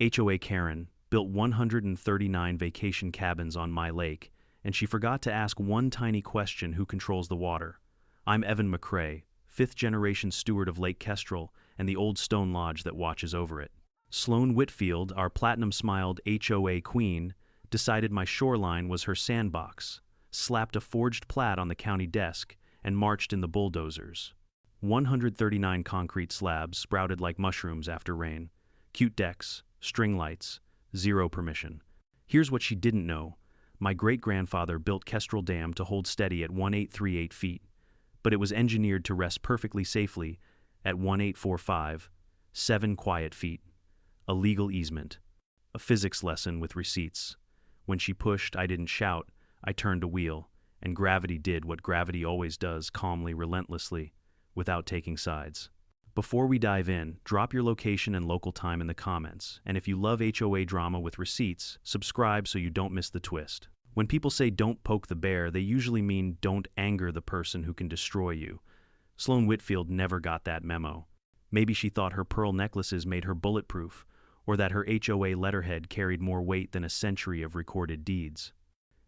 HOA Karen built 139 vacation cabins on my lake, and she forgot to ask one tiny question: who controls the water? I'm Evan McCrae, fifth-generation steward of Lake Kestrel and the old stone lodge that watches over it. Sloane Whitfield, our platinum-smiled HOA queen, decided my shoreline was her sandbox, slapped a forged plat on the county desk, and marched in the bulldozers. 139 concrete slabs sprouted like mushrooms after rain. Cute decks, string lights, zero permission. Here's what she didn't know. My great-grandfather built Kestrel Dam to hold steady at 1838 feet, but it was engineered to rest perfectly safely at 1845, 7 quiet feet. A legal easement. A physics lesson with receipts. When she pushed, I didn't shout. I turned a wheel, and gravity did what gravity always does, calmly, relentlessly, without taking sides. Before we dive in, drop your location and local time in the comments, and if you love HOA drama with receipts, subscribe so you don't miss the twist. When people say don't poke the bear, they usually mean don't anger the person who can destroy you. Sloane Whitfield never got that memo. Maybe she thought her pearl necklaces made her bulletproof, or that her HOA letterhead carried more weight than a century of recorded deeds.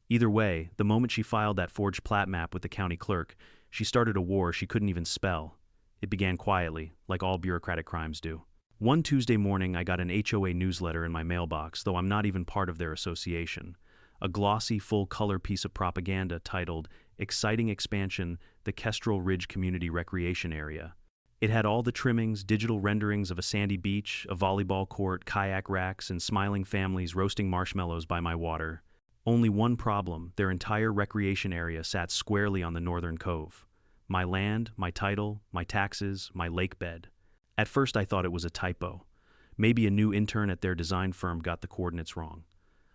Either way, the moment she filed that forged plat map with the county clerk, she started a war she couldn't even spell. It began quietly, like all bureaucratic crimes do. One Tuesday morning, I got an HOA newsletter in my mailbox, though I'm not even part of their association. A glossy, full-color piece of propaganda titled, "Exciting Expansion, the Kestrel Ridge Community Recreation Area." It had all the trimmings, digital renderings of a sandy beach, a volleyball court, kayak racks, and smiling families roasting marshmallows by my water. Only one problem: their entire recreation area sat squarely on the northern cove. My land, my title, my taxes, my lake bed. At first I thought it was a typo. Maybe a new intern at their design firm got the coordinates wrong.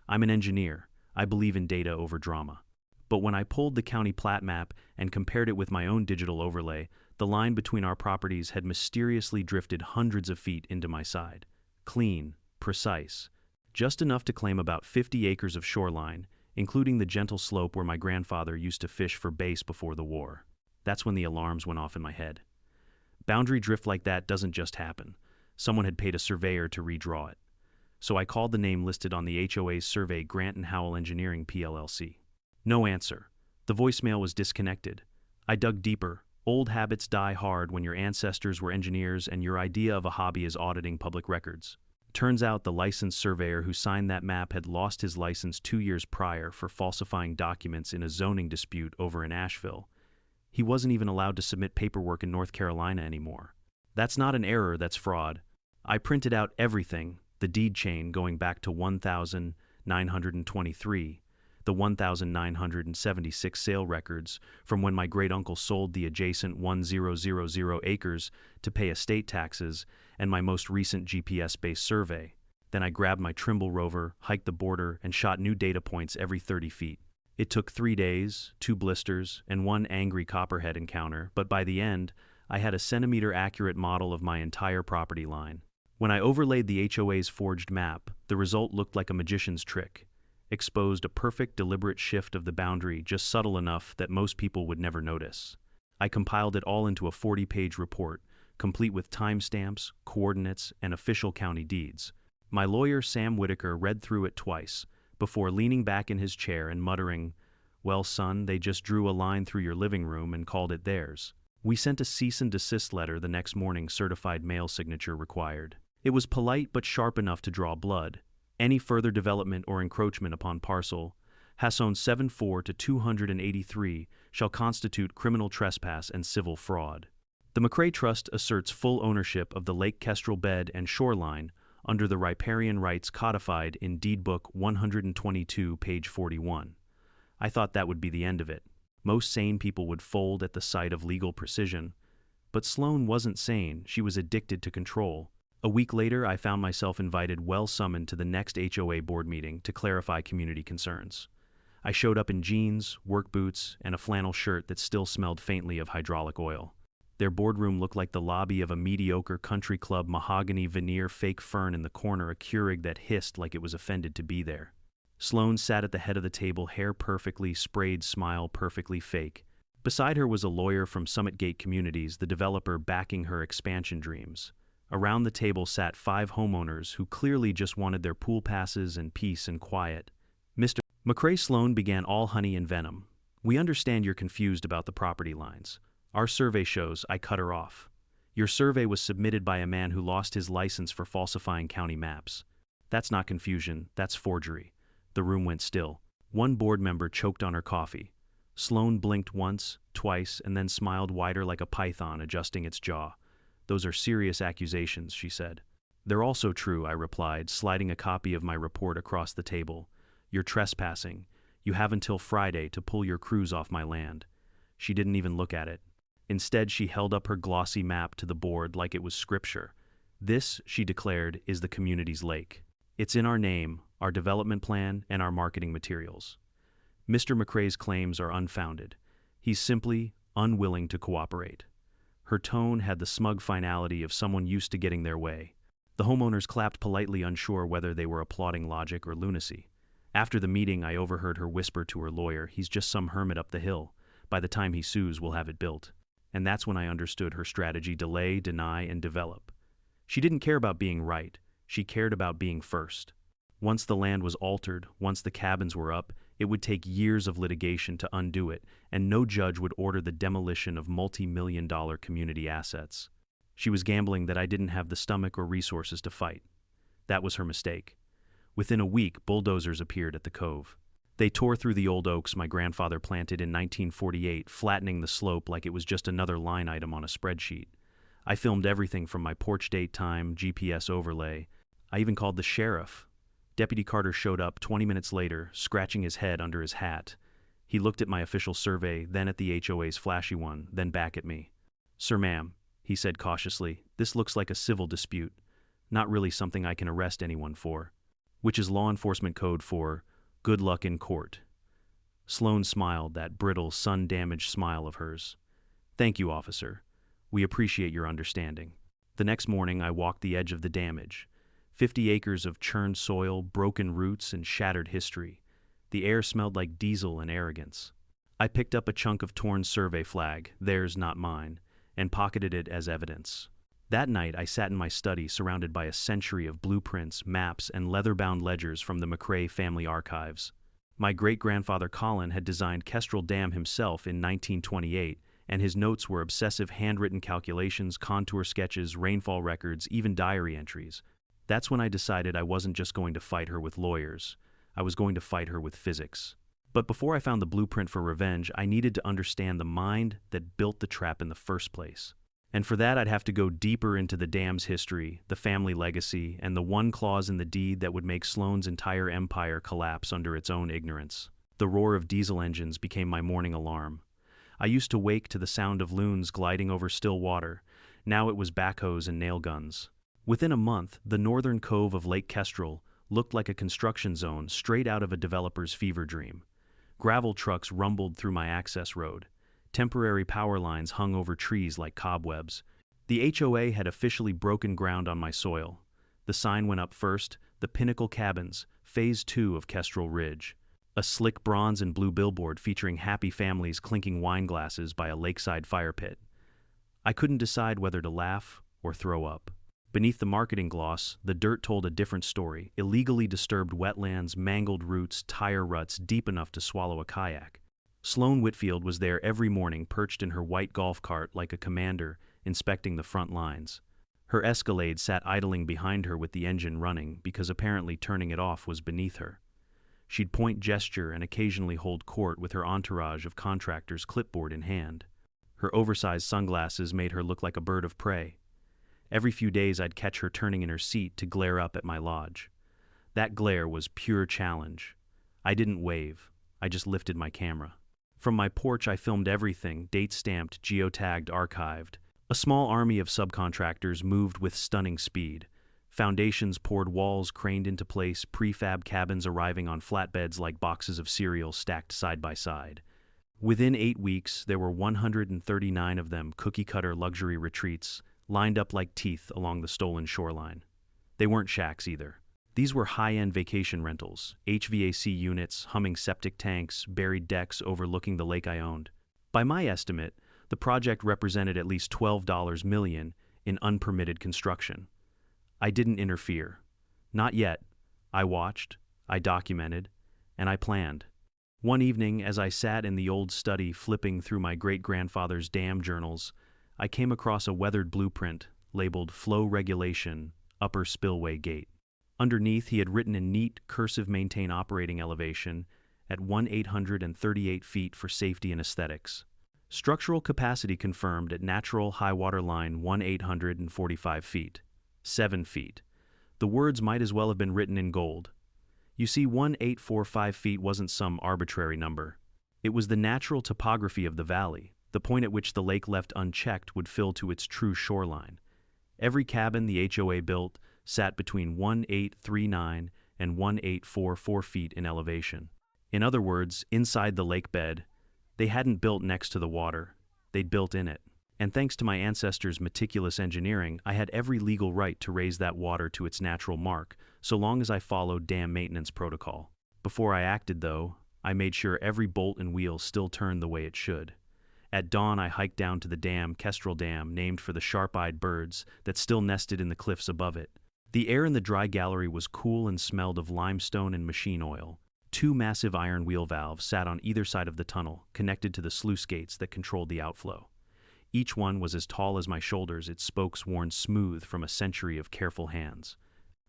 I'm an engineer. I believe in data over drama. But when I pulled the county plat map and compared it with my own digital overlay, the line between our properties had mysteriously drifted hundreds of feet into my side. Clean, precise. Just enough to claim about 50 acres of shoreline, including the gentle slope where my grandfather used to fish for bass before the war. That's when the alarms went off in my head. Boundary drift like that doesn't just happen. Someone had paid a surveyor to redraw it. So I called the name listed on the HOA's survey, Grant and Howell Engineering PLLC. No answer. The voicemail was disconnected. I dug deeper. Old habits die hard when your ancestors were engineers and your idea of a hobby is auditing public records. Turns out the licensed surveyor who signed that map had lost his license 2 years prior for falsifying documents in a zoning dispute over in Asheville. He wasn't even allowed to submit paperwork in North Carolina anymore. That's not an error, that's fraud. I printed out everything, the deed chain going back to 1923, the 1976 sale records from when my great-uncle sold the adjacent 1000 acres to pay estate taxes, and my most recent GPS-based survey. Then I grabbed my Trimble rover, hiked the border, and shot new data points every 30 feet. It took 3 days, 2 blisters, and 1 angry copperhead encounter, but by the end, I had a centimeter-accurate model of my entire property line. When I overlaid the HOA's forged map, the result looked like a magician's trick. Exposed a perfect, deliberate shift of the boundary, just subtle enough that most people would never notice. I compiled it all into a 40-page report, complete with timestamps, coordinates, and official county deeds. My lawyer, Sam Whitaker, read through it twice, before leaning back in his chair and muttering, "Well, son, they just drew a line through your living room and called it theirs." We sent a cease and desist letter the next morning, certified mail signature required. It was polite but sharp enough to draw blood. Any further development or encroachment upon parcel, Hasson 74 to 283, shall constitute criminal trespass and civil fraud. The McCrae Trust asserts full ownership of the Lake Kestrel bed and shoreline under the riparian rights codified in Deed Book 122, page 41. I thought that would be the end of it. Most sane people would fold at the sight of legal precision. But Sloane wasn't sane, she was addicted to control. A week later, I found myself invited, well summoned, to the next HOA board meeting to clarify community concerns. I showed up in jeans, work boots, and a flannel shirt that still smelled faintly of hydraulic oil. Their boardroom looked like the lobby of a mediocre country club, mahogany veneer fake fern in the corner, a Keurig that hissed like it was offended to be there. Sloane sat at the head of the table, hair perfectly sprayed, smile perfectly fake. Beside her was a lawyer from Summit Gate Communities, the developer backing her expansion dreams. Around the table sat 5 homeowners who clearly just wanted their pool passes and peace and quiet. Mr. McCrae. Sloane began all honey and venom. "We understand you're confused about the property lines. Our survey shows," I cut her off. "Your survey was submitted by a man who lost his license for falsifying county maps. That's not confusion, that's forgery." The room went still. One board member choked on her coffee. Sloane blinked once, twice, and then smiled wider like a python adjusting its jaw. "Those are serious accusations," she said. "They're also true," I replied, sliding a copy of my report across the table. "You're trespassing. You have until Friday to pull your crews off my land." She didn't even look at it. Instead, she held up her glossy map to the board like it was scripture. "This," she declared, "is the community's lake. It's in our name, our development plan, and our marketing materials." Mr. McCrae's claims are unfounded. He's simply unwilling to cooperate. Her tone had the smug finality of someone used to getting their way. The homeowners clapped politely, unsure whether they were applauding logic or lunacy. After the meeting, I overheard her whisper to her lawyer, "He's just some hermit up the hill. By the time he sues, we'll have it built." And that's when I understood her strategy: delay, deny, and develop. She didn't care about being right. She cared about being first. Once the land was altered, once the cabins were up, it would take years of litigation to undo it, and no judge would order the demolition of multi-million-dollar community assets. She was gambling that I didn't have the stomach or resources to fight. That was her mistake. Within a week, bulldozers appeared at the cove. They tore through the old oaks my grandfather planted in 1948, flattening the slope like it was just another line item on a spreadsheet. I filmed everything from my porch date time, GPS overlay. I even called the sheriff. Deputy Carter showed up 20 minutes later, scratching his head under his hat. He looked at my official survey, then at the HOA's flashy one, then back at me. "Sir, ma'am," he said cautiously, "this looks like a civil dispute. Not really something I can arrest anyone for." Which is law enforcement code for good luck in court. Sloane smiled, that brittle, sun-damaged smile of hers. "Thank you, officer. We appreciate your understanding." The next morning, I walked the edge of the damage. 50 acres of churned soil, broken roots, and shattered history. The air smelled like diesel and arrogance. I picked up a chunk of torn survey flag, theirs not mine, and pocketed it as evidence. That night, I sat in my study surrounded by a century of blueprints, maps, and leather-bound ledgers from the McCrae family archives. My great-grandfather Colin had designed Kestrel Dam himself in 1928, and his notes were obsessive handwritten calculations, contour sketches, rainfall records, even diary entries. That's when I decided I wasn't just going to fight her with lawyers. I was going to fight her with physics. But before I found the blueprint for revenge, I needed to understand the mind that built the trap in the first place. And for that, I'd have to go deeper into the dam's history, the family legacy, and the one clause in the deed that would make Sloane's entire empire collapse under its own ignorance. The roar of diesel engines became my morning alarm. I used to wake to the sound of loons gliding over still water. Now it was backhoes and nail guns. Within a month, the northern cove of Lake Kestrel looked like a construction zone straight out of a developer's fever dream. Gravel trucks rumbled through my access road. Temporary power lines hung over trees like cobwebs. The HOA had officially broken ground on my soil. The sign went up first: the Pinnacle Cabins, Phase 2 of Kestrel Ridge. A slick bronze and blue billboard featuring happy families clinking wine glasses by a lakeside fire pit. I couldn't decide whether to laugh or throw up. Beneath the marketing gloss, the dirt told a different story: illegally disturbed wetlands, mangled roots, tire ruts deep enough to swallow a kayak. Sloane Whitfield was there every morning, perched in her white golf cart like a commander, inspecting the front lines. Her Escalade sat idling behind her with the engine running, because apparently turning it off was beneath her. She'd point, gesture, and occasionally hold court with her entourage of contractors, clipboard in hand. Her oversized sunglasses made her look like a bird of prey. Every few days I'd catch her turning in her seat to glare up at my lodge. That glare was pure challenge. I didn't wave. I just lifted my camera. From my porch I filmed everything, date-stamped, geotagged, archived. A small army of subcontractors moved with stunning speed. Foundations poured, walls craned into place, prefab cabins arriving on flatbeds like boxes of cereal stacked side by side. Within 8 weeks, there were 139 of them, cookie-cutter luxury retreats, lined up like teeth along the stolen shoreline. They weren't shacks either. These were high-end vacation rentals, HVAC units, humming septic tanks, buried decks overlooking the lake I owned. By my estimate, the project represented at least $12 million in unpermitted construction. I didn't interfere. Not yet. I watched, I documented, and I planned. One evening, as I sat in the old study flipping through my great-grandfather's dam journals, I came across a weathered blueprint labeled Flow Regulation, Upper Spillway Gate. Underneath, he had written in neat, cursive maintain operating elevation at 1,838 feet for safety and aesthetics. Structural capacity confirmed at natural high water line 1,845 feet. 7 feet. The words might as well have been written in gold. You see, 1,845 feet wasn't some arbitrary number. It was the natural topography of the valley. The point at which the lake left unchecked would fill to its true shoreline. Every cabin the HOA built sat between 1,839 and 1,844 feet in elevation. In other words, inside the lake bed, they hadn't built next to the water, they'd built in it. And thanks to my ancestors' meticulous engineering, I had every legal right to raise that water to its natural mark, so long as I followed dam maintenance protocol. Before I acted, though, I made sure every bolt and wheel still turned the way it should. At dawn, I hiked down to the Kestrel Dam, named for the sharp-eyed birds that still nested in the cliffs above it. The air in the dry gallery was cool and smelled of limestone and machine oil. 2 massive iron wheel valves sat on either side of the tunnel, connected to the sluice gates that controlled the outflow. Each one was as tall as my shoulders, its spokes worn smooth from a century of careful hands.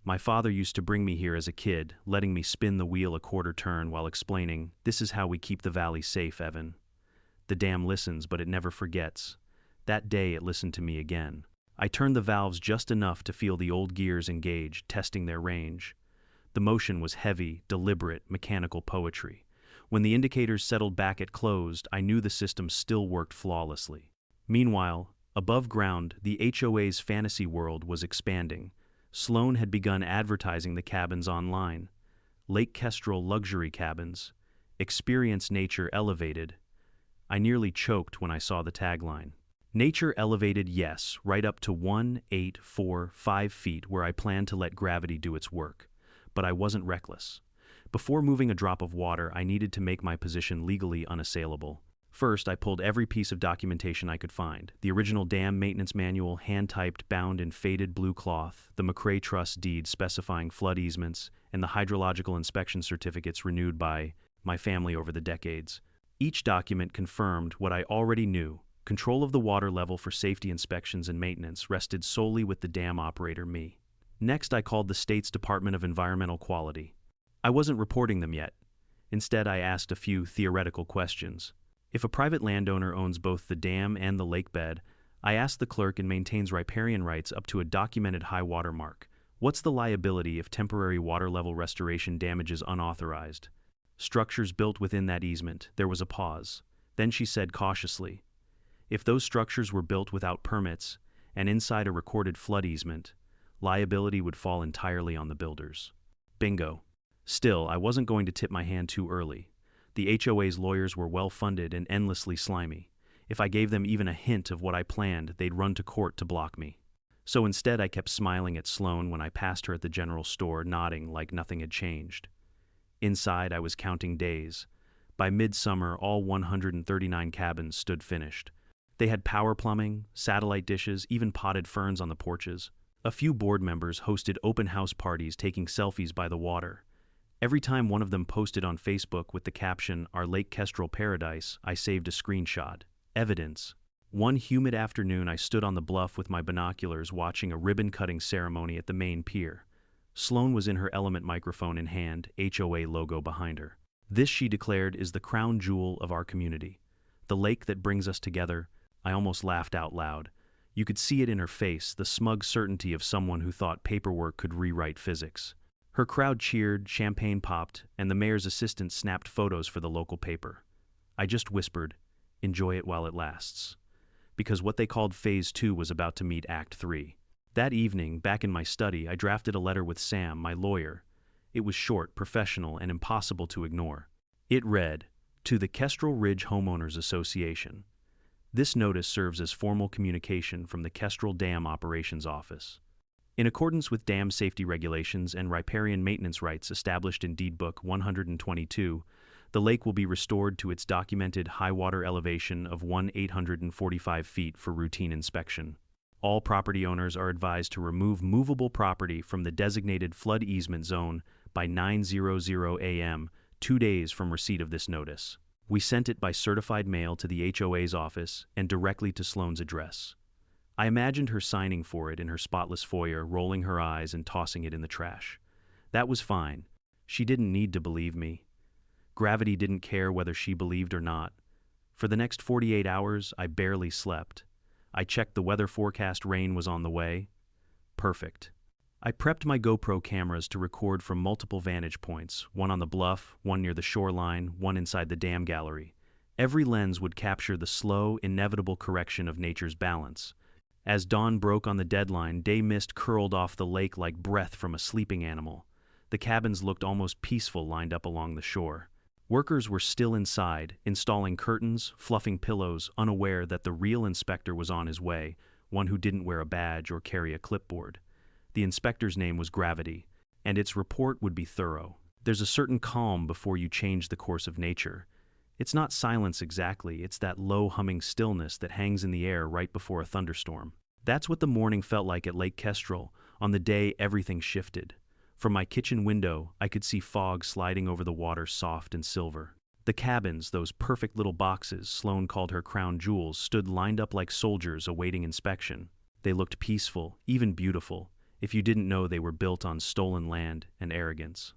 My father used to bring me here as a kid, letting me spin the wheel a quarter turn while explaining, "This is how we keep the valley safe, Evan. The dam listens, but it never forgets." That day it listened to me again. I turned the valves just enough to feel the old gears engaged, testing their range. The motion was heavy, deliberate, mechanical poetry. When the indicators settled back at closed, I knew the system still worked flawlessly. Meanwhile, above ground, the HOA's fantasy world was expanding. Sloane had begun advertising the cabins online. Lake Kestrel luxury cabins. Experience nature elevated. I nearly choked when I saw the tagline. Nature elevated, yes, right up to 1,845 feet where I planned to let gravity do its work. But I wasn't reckless. Before moving a drop of water, I needed to make my position legally unassailable. First, I pulled every piece of documentation I could find. The original dam maintenance manual, hand-typed, bound in faded blue cloth, the McCrae trust deed specifying flood easements, and the hydrological inspection certificates renewed by my family over the decades. Each document confirmed what I already knew. Control of the water level for safety inspections and maintenance rested solely with the dam operator, me. Next, I called the state's Department of Environmental Quality. I wasn't reporting them yet. Instead, I asked a few theoretical questions. If a private landowner owns both the dam and the lake bed, I asked the clerk and maintains riparian rights up to a documented high water mark. What's the liability if temporary water level restoration damages unauthorized? Structures built within that easement. There was a pause. Then she said cautiously, if those structures were built without permits and inside a recorded flood easement, liability would fall entirely on the builders. Bingo. Still, I wasn't going to tip my hand too early. The HOA's lawyers were well-funded and endlessly slimy. If I gave them even a hint of what I planned, they'd run to court to block me. So instead, I kept smiling at Sloane when I passed her at the general store, nodding like nothing had changed. Inside, I was counting days. By midsummer, all 139 cabins stood finished. They had power plumbing, satellite dishes, even potted ferns on the porches. A few board members hosted open house parties taking selfies by the water. Every time one of them posted on Facebook with the caption, "Our Lake Kestrel Paradise," I saved a screenshot. Evidence. One humid afternoon, I stood on the bluff with my binoculars watching a ribbon-cutting ceremony at the main pier. Sloane was in her element, microphone in hand, HOA logo behind her. "This," she declared, "is the crown jewel of our community. The lake that brings us together." I almost laughed out loud. You could see it in her face, the smug certainty of someone who thought paperwork could rewrite physics. Her crowd cheered, champagne popped, and the mayor's assistant snapped photos for the local paper. I just whispered, "Enjoy it while it lasts." Because what they called Phase 2 was about to meet Act 3. That evening, back in my study, I drafted a letter with Sam, my lawyer. It was short, professional, and impossible to ignore. It read, "To the Kestrel Ridge Homeowners Association. This notice serves as formal communication from the Kestrel Dam Operations Office. In accordance with dam safety regulations and riparian maintenance rights established in Deed Book 122, the lake will be restored to its documented high water elevation of 1,845 feet for routine inspection. All property owners are advised to remove movable property from the designated flood easement zone by 9:00 a.m., 2 days from receipt of this notice. We sent it by certified mail to the HOA's office and directly to Sloane's address. I imagined her signing for it in her spotless foyer, rolling her eyes and tossing it in the trash. That was fine. She didn't need to believe me. Gravity didn't care whether she believed or not. For the next 48 hours, I barely slept. I checked the weather forecast. Rain was on the way. Perfect. I prepped my GoPro cameras to record from multiple vantage points, one on the bluff, one near the shoreline, one inside the dam gallery. Every lens would capture the slow, inevitable correction of nature's balance. As dawn broke on the deadline, day mist curled off the lake like breath from a sleeping animal. The cabins looked almost peaceful lined up along the shore. Workers were still inside, installing curtains, fluffing pillows, unaware that the real inspector was on his way, one who didn't wear a badge or carry a clipboard. The inspector's name was Gravity, and its report would be thorough. There's a certain calm before you change the course of nature. It's not silence exactly, it's that low humming stillness that hangs in the air right before a thunderstorm. That's what the morning felt like at Lake Kestrel, on the day everything shifted. From my kitchen window, I could see fog sliding over the water, soft and silver. The cabins, those perfect little boxes Sloane called her crown jewels, stood lined up like soldiers awaiting inspection. They looked peaceful, even beautiful, if you didn't know they were built on stolen land and arrogance.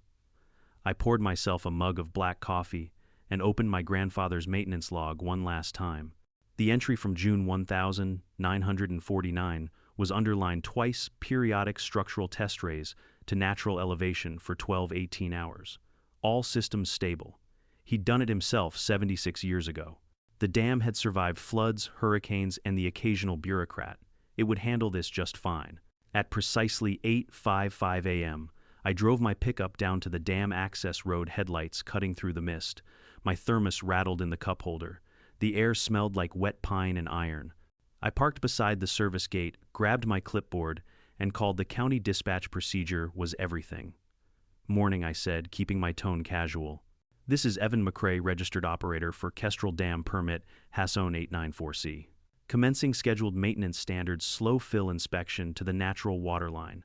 I poured myself a mug of black coffee and opened my grandfather's maintenance log one last time. The entry from June 1949 was underlined twice: periodic structural test raise to natural elevation for 12-18 hours. All systems stable. He'd done it himself 76 years ago. The dam had survived floods, hurricanes, and the occasional bureaucrat. It would handle this just fine. At precisely 8:55 a.m., I drove my pickup down to the dam access road, headlights cutting through the mist. My thermos rattled in the cup holder. The air smelled like wet pine and iron. I parked beside the service gate, grabbed my clipboard, and called the county dispatch. Procedure was everything. "Morning," I said, keeping my tone casual. "This is Evan McCrae, registered operator for Kestrel Dam Permit, HOA 894C. Commencing scheduled maintenance standards slow fill inspection to the natural water line.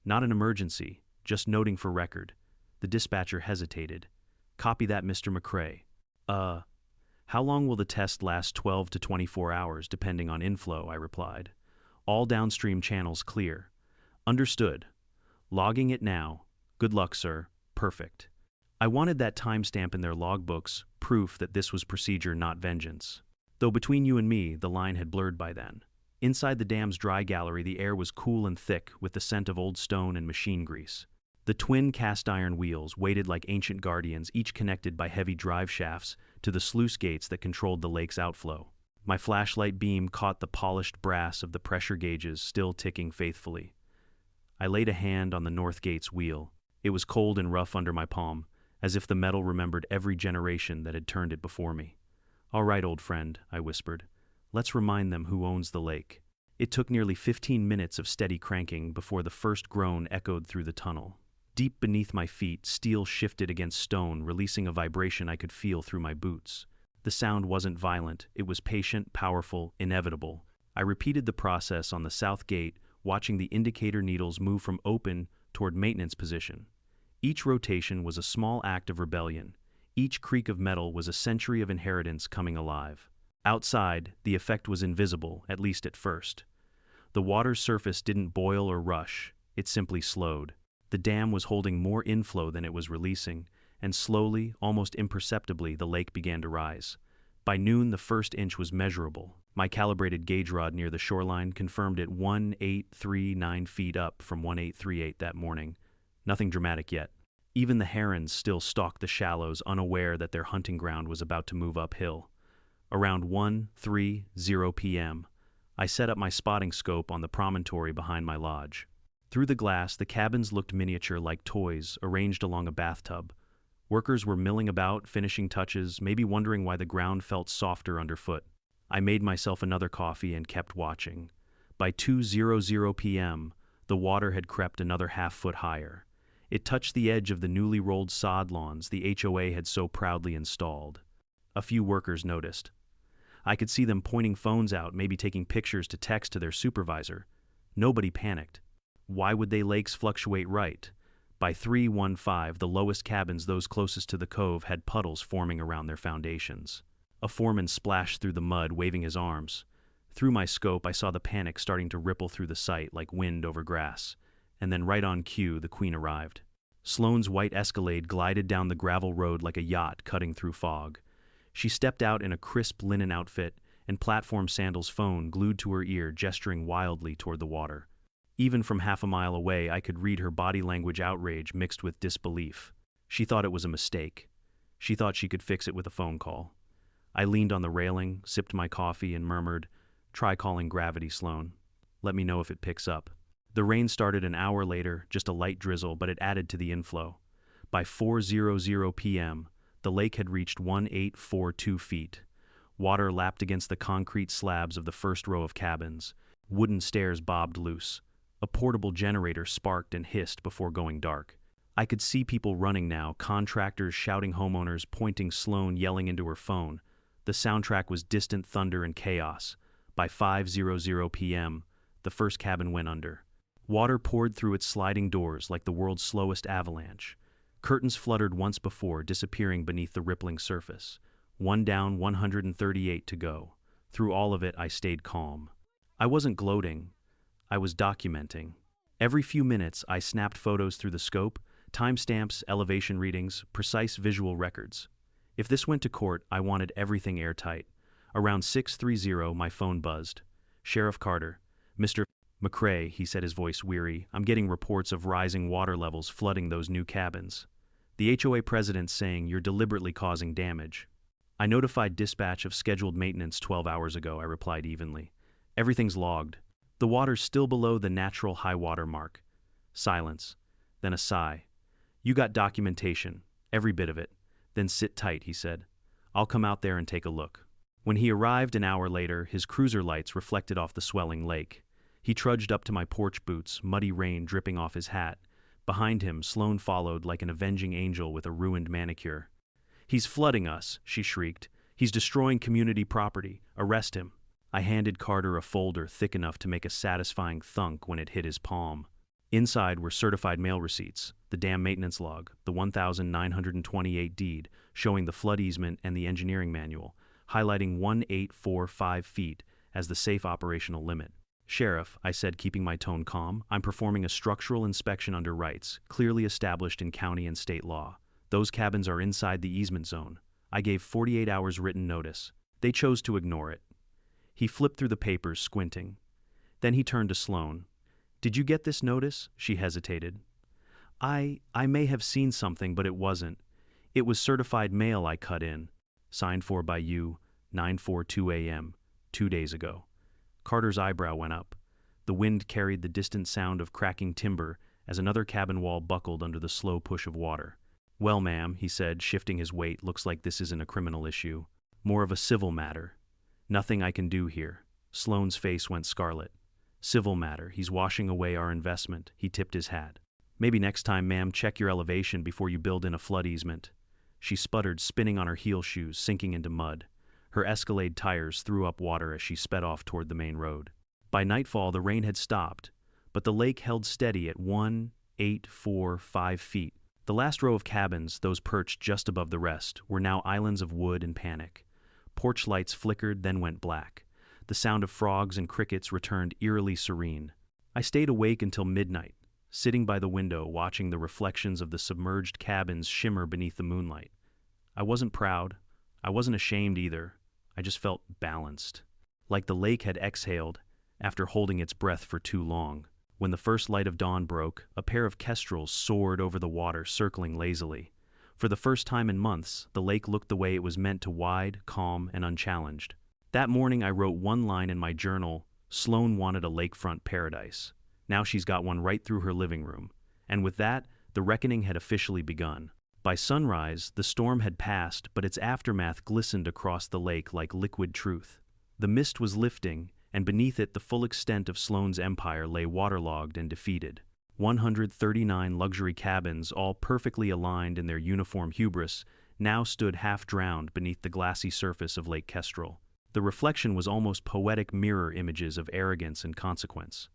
Not an emergency, just noting for record." The dispatcher hesitated. "Copy that, Mr. McCrae." How long will the test last?" 12 to 24 hours, depending on inflow," I replied. "All downstream channels clear." "Understood. Logging it now." "Good luck, sir." "Perfect." I wanted that timestamp in their logbooks, proof that this was procedure, not vengeance. Though between you and me, the line had blurred by then. Inside the dam's dry gallery, the air was cool and thick with the scent of old stone and machine grease. The twin cast-iron wheels waited like ancient guardians, each connected by heavy drive shafts to the sluice gates that controlled the lake's outflow. My flashlight beam caught the polished brass of the pressure gauges still ticking faithfully. I laid a hand on the north gate's wheel. It was cold and rough under my palm, as if the metal remembered every generation that had turned it before me. "All right, old friend," I whispered. "Let's remind them who owns the lake." It took nearly 15 minutes of steady cranking before the first groan echoed through the tunnel. Deep beneath my feet, steel shifted against stone, releasing a vibration I could feel through my boots. The sound wasn't violent, it was patient, powerful, inevitable. I repeated the process on the south gate, watching the indicator needles move from open toward maintenance position. Each rotation was a small act of rebellion. Each creak of metal was a century of inheritance coming alive. Outside, the effect was invisible, at least at first. The water's surface didn't boil or rush, it simply slowed. The dam was holding more inflow than it was releasing, and slowly, almost imperceptibly, the lake began to rise. By noon, the first inch was measurable. My calibrated gauge rod near the shoreline confirmed it 1839 feet up from 1838 that morning. Nothing dramatic yet. Even the herons still stalked the shallows, unaware that their hunting ground was about to move uphill. Around 1:30 p.m., I set up my spotting scope on the promontory behind my lodge. Through the glass, the cabins looked miniature, like toys arranged along a bathtub. Workers were milling about, finishing touches, maybe wondering why the ground felt softer underfoot. I made myself another coffee and kept watching. By 2:00 p.m., the water had crept another half-foot higher. It touched the edge of the newly rolled sod lawns the HOA had so proudly installed. A few workers noticed. I could see them pointing phones out, maybe taking pictures to text to their supervisor. Nobody panicked. Why would they lakes fluctuate right? By 3:15, the lowest cabins, those closest to the cove, had puddles forming around their foundations. A foreman splashed through the mud, waving his arms. Through my scope, I saw the panic starting to ripple through the site like wind over grass. And then right on cue, the Queen arrived. Sloane's white Escalade glided down the gravel road like a yacht cutting through fog. She stepped out in a crisp linen outfit and platform sandals, phone glued to her ear, gesturing wildly toward the water. Even from half a mile away, I could read her body language, outrage mixed with disbelief. She thought it was a mistake. She thought she could fix it with a phone call. I leaned on the railing, sipped my coffee, and murmured, "Try calling Gravity, Sloane. Let me know if it picks up." The rain started an hour later, just a light drizzle, but it added to the inflow. By 4:00 p.m., the lake had reached 1842 feet. Water lapped against the concrete slabs of the first row of cabins. Wooden stairs bobbed loose. A portable generator sparked and hissed before going dark. I could see people running now, contractors shouting, homeowners pointing, Sloane yelling into her phone. The soundtrack was distant thunder and chaos. By 5:00 p.m., the first cabin went under. Water poured through its sliding doors like the world's slowest avalanche. Curtains fluttered once before, disappearing beneath the rippling surface. One down, 138 to go. Through all of it, I stayed calm. I wasn't gloating. I was documenting. Every few minutes, I snapped photos through the scope, timestamps, elevation readings, precise visual records. If this went to court, I wanted everything airtight. Around 6:30, my phone buzzed. "Sheriff Carter." "Mr. McCrae," he said, his voice weary, "I'm getting reports of rising water levels flooding those new cabins. The HOA president's saying you're deliberately causing damage." "I notified dispatch of scheduled maintenance 12 hours ago," I replied evenly. "Everything's logged. The water's still below the natural high water mark." Silence. Then a sigh. "You got documentation, every bit of it. Then sit tight," he said. "I'll come out there and take a look." When he arrived an hour later, his cruiser lights reflected off the swelling lake. He trudged up to my porch boots, muddy rain dripping off his hat. Behind him, Sloane followed like an avenging angel with a ruined manicure. "He's flooding us," she shrieked. "He's destroying community property. Arrest him." I handed Carter a folder thick enough to make a satisfying thunk when it hit his palm. Inside were certified mail receipts, the dam maintenance log, the 1928 deed showing the flood easement, and the engineering manual, highlighting 1845 feet as the safe operational limit. "Sheriff," I said, keeping my tone calm, "I'm performing a structural inspection under rights, clearly established in county and state law. Those cabins are inside the easement zone. I gave 48 hours written notice. They chose to ignore it." He flipped through the papers, squinting. Then he turned to Sloane. "Did you get this notice?" She hesitated. I may have seen something, but it wasn't. It was certified mail I cut in. Signed for by you, 9:42 a.m., 2 days ago." Carter's eyebrow went up. The wind carried the distant sound of cracking timber as another cabin wall buckled under the slow push of water. "Well, ma'am," he said, shifting his weight, "looks like this isn't a criminal issue. More of a civil matter. Nothing I can do here." Sloane's face went scarlet. "Civil matter. He's washing away our investment." He tipped his hat. "Maybe next time, ma'am, check your elevation before you build in a flood easement." She sputtered, spinning on her heel shoes, sinking into mud. Her Escalade tires threw up water as she sped off toward the main road. By nightfall, the rain had stopped, but the lake held steady at 1845 feet. The last row of cabins, those perched just above the rest, were now islands of wood and panic. Porch lights flickered, then went black. The sound of frogs and crickets returned eerily serene. I stayed awake until midnight, sitting by the window watching the reflections of the submerged cabins shimmer beneath the moonlight. I wasn't proud. I wasn't ashamed either. I just felt balanced, like the lake had exhaled after holding its breath for too long. When the first light of dawn broke, a pair of kestrels soared over the water, circling lazily. For the first time in months, the lake looked the way it was meant to, wide, calm, and unchallenged. That morning I wrote one line in my journal: "Sloane wanted a lakefront paradise. Now she's got one right through her living room." And with that, the reckoning had officially begun. By sunrise, the storm had passed, but its aftermath glistened across the lake like liquid truth. The mist was lifting, and beneath it the full extent of Sloane's empire lay waterlogged and defeated. 139 luxury cabins, all perfectly aligned in their uniform hubris, now stood half-drowned beneath the glassy surface of Lake Kestrel. The reflection was almost poetic mirror images of arrogance and consequence.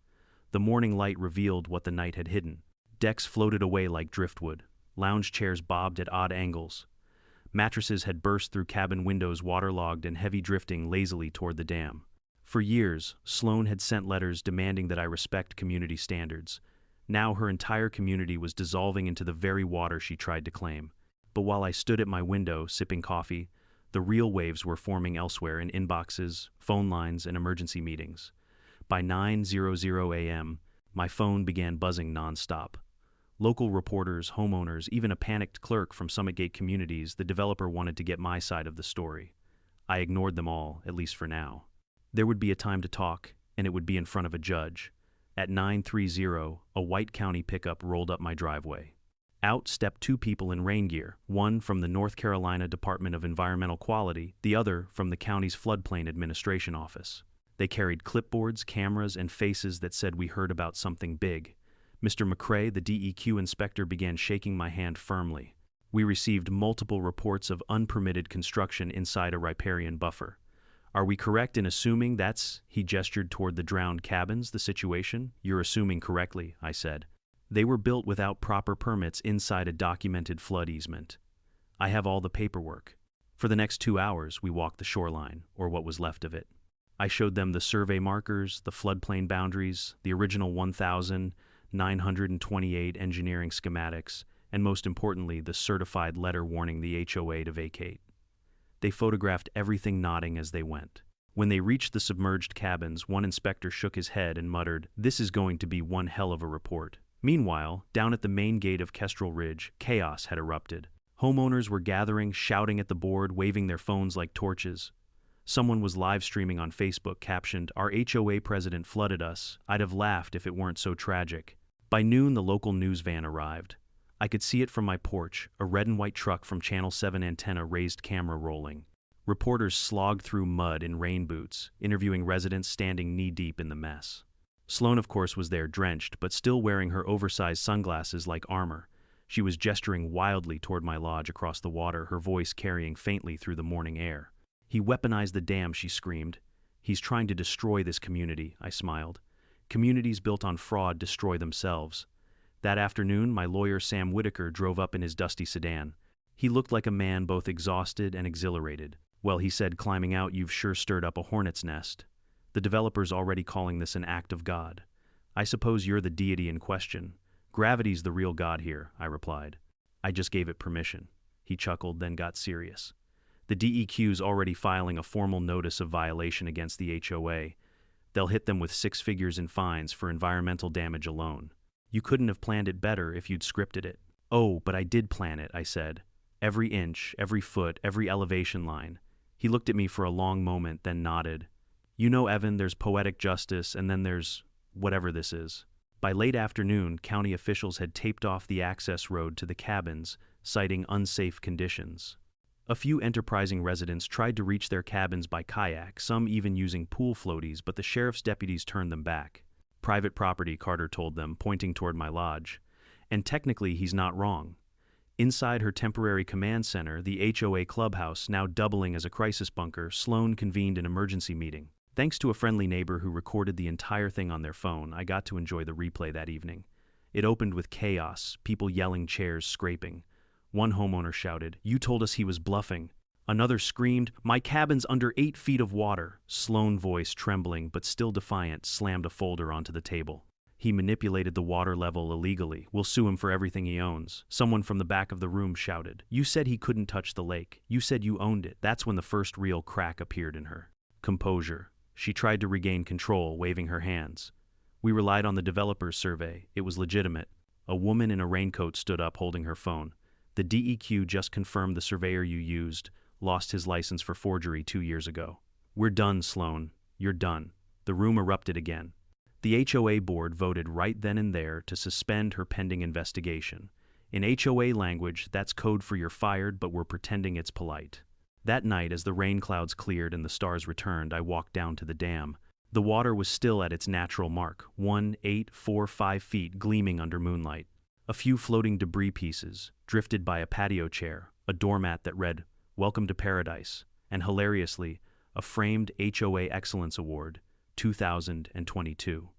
The morning light revealed what the night had hidden. Decks floated away like driftwood. Lounge chairs bobbed at odd angles. Mattresses had burst through cabin windows waterlogged and heavy drifting lazily toward the dam. For years, Sloane had sent letters demanding that I respect community standards. Now her entire community was dissolving into the very water she tried to claim. But while I stood at my window, sipping coffee, the real waves were forming elsewhere in inboxes, phone lines, and emergency meetings. By 9:00 a.m., my phone began buzzing nonstop. Local reporters, homeowners, even a panicked clerk from Summit Gate Communities, the developer wanted to get my side of the story. I ignored them all, at least for now. There would be a time to talk, and it would be in front of a judge. At 9:30, a white county pickup rolled up my driveway. Out stepped two people in rain gear, one from the North Carolina Department of Environmental Quality, the other from the county's floodplain administration office. They carried clipboards, cameras, and faces that said we heard about something big. Mr. McCrae, the DEQ inspector, began shaking my hand firmly. We received multiple reports of unpermitted construction inside a riparian buffer. Are we correct in assuming that's, he gestured toward the drowned cabins, the situation? You're assuming correctly, I said. They were built without proper permits inside a documented flood easement. I have all the paperwork. For the next 2 hours, we walked the shoreline, or what was left of it. I showed them the survey markers, the floodplain boundaries, the original 1,928 engineering schematics, and most importantly, the certified letter warning the HOA to vacate. They photographed everything nodding as they went. When they reached the submerged cabins, one inspector shook his head and muttered, "This is going to be one hell of a report." Meanwhile, down at the main gate of Kestrel Ridge, chaos had erupted. Homeowners were gathering, shouting at the board, waving their phones like torches. Someone was live streaming on Facebook, captioned, "Our HOA president flooded us. I'd have laughed if it weren't so tragic." By noon, the local news van arrived. I could see it from my porch, a red and white truck from Channel 7 antenna raised camera rolling. Reporters slogged through mud in rain boots, interviewing residents standing knee-deep in the mess. Sloane, of course, was there, drenched, but still wearing her oversized sunglasses like armor. She was gesturing wildly toward my lodge across the water, her voice carrying faintly through the morning air. "He weaponized the dam," she screamed. "He's trying to destroy this community," I smiled. "Communities built on fraud destroy themselves." That afternoon, my lawyer Sam Whitaker drove up in his dusty sedan. He looked like a man both exhausted and exhilarated. "Well," he said, climbing out, "you've sure stirred up a hornet's nest. The developer's already calling this an act of God. I suppose you're the deity in question." "Gravity's the real God here," I replied. "I just gave it permission." He chuckled, then got serious. "The DEQ's already filing a formal notice of violation against the HOA. They'll hit them with 6 figures in fines for environmental damage alone. You couldn't have planned it better if you'd scripted it." "Oh, but I did plan it," I said. "Every inch, every foot, every elevation line." He looked at me for a long moment, then nodded. "You know, Evan, there's poetic justice, and then there's whatever this is." By late afternoon, county officials had taped off the access road to the cabins, citing unsafe conditions. A few enterprising residents tried to reach their cabins by kayak, some even using pool floaties, but the sheriff's deputies turned them back. "Private property," Carter told them, pointing toward my lodge. And technically, he's not wrong. Inside her temporary command center, the HOA clubhouse, now doubling as a crisis bunker, Sloane convened an emergency meeting. Thanks to a friendly neighbor who recorded the entire thing on their phone, I got to enjoy the replay that evening. It opened with chaos, people yelling, chairs scraping. One homeowner shouted, "You told us he was bluffing." Another screamed, "My cabin's under 8 feet of water." Sloane's voice, trembling but still defiant, slammed a folder onto the table. "He manipulated the water level illegally. We'll sue him for everything he owns." Someone from the back of the room shouted, "You said he couldn't touch the lake. You said you owned it." That's when the first real crack appeared in her. Composure. She tried to regain control, waving her hands. "We relied on the developer's survey. It was legitimate." A woman in a raincoat stood up, holding her phone. "The DEQ just confirmed the surveyor you used lost his license for forgery 2 years ago." "We're done, Sloane. You're done." The room erupted again. The HOA board voted right then and there to suspend her pending investigation. In HOA language, that's code for "you're fired, but we're pretending it's polite." That night, as the rain clouds cleared and the stars returned, I walked down to the dam. The water was still at its natural mark, 1.845 feet, gleaming under moonlight. A few floating debris pieces, drifted by a patio chair, a doormat that read, "Welcome to Paradise," and hilariously, a framed HOA Excellence Award, 2022.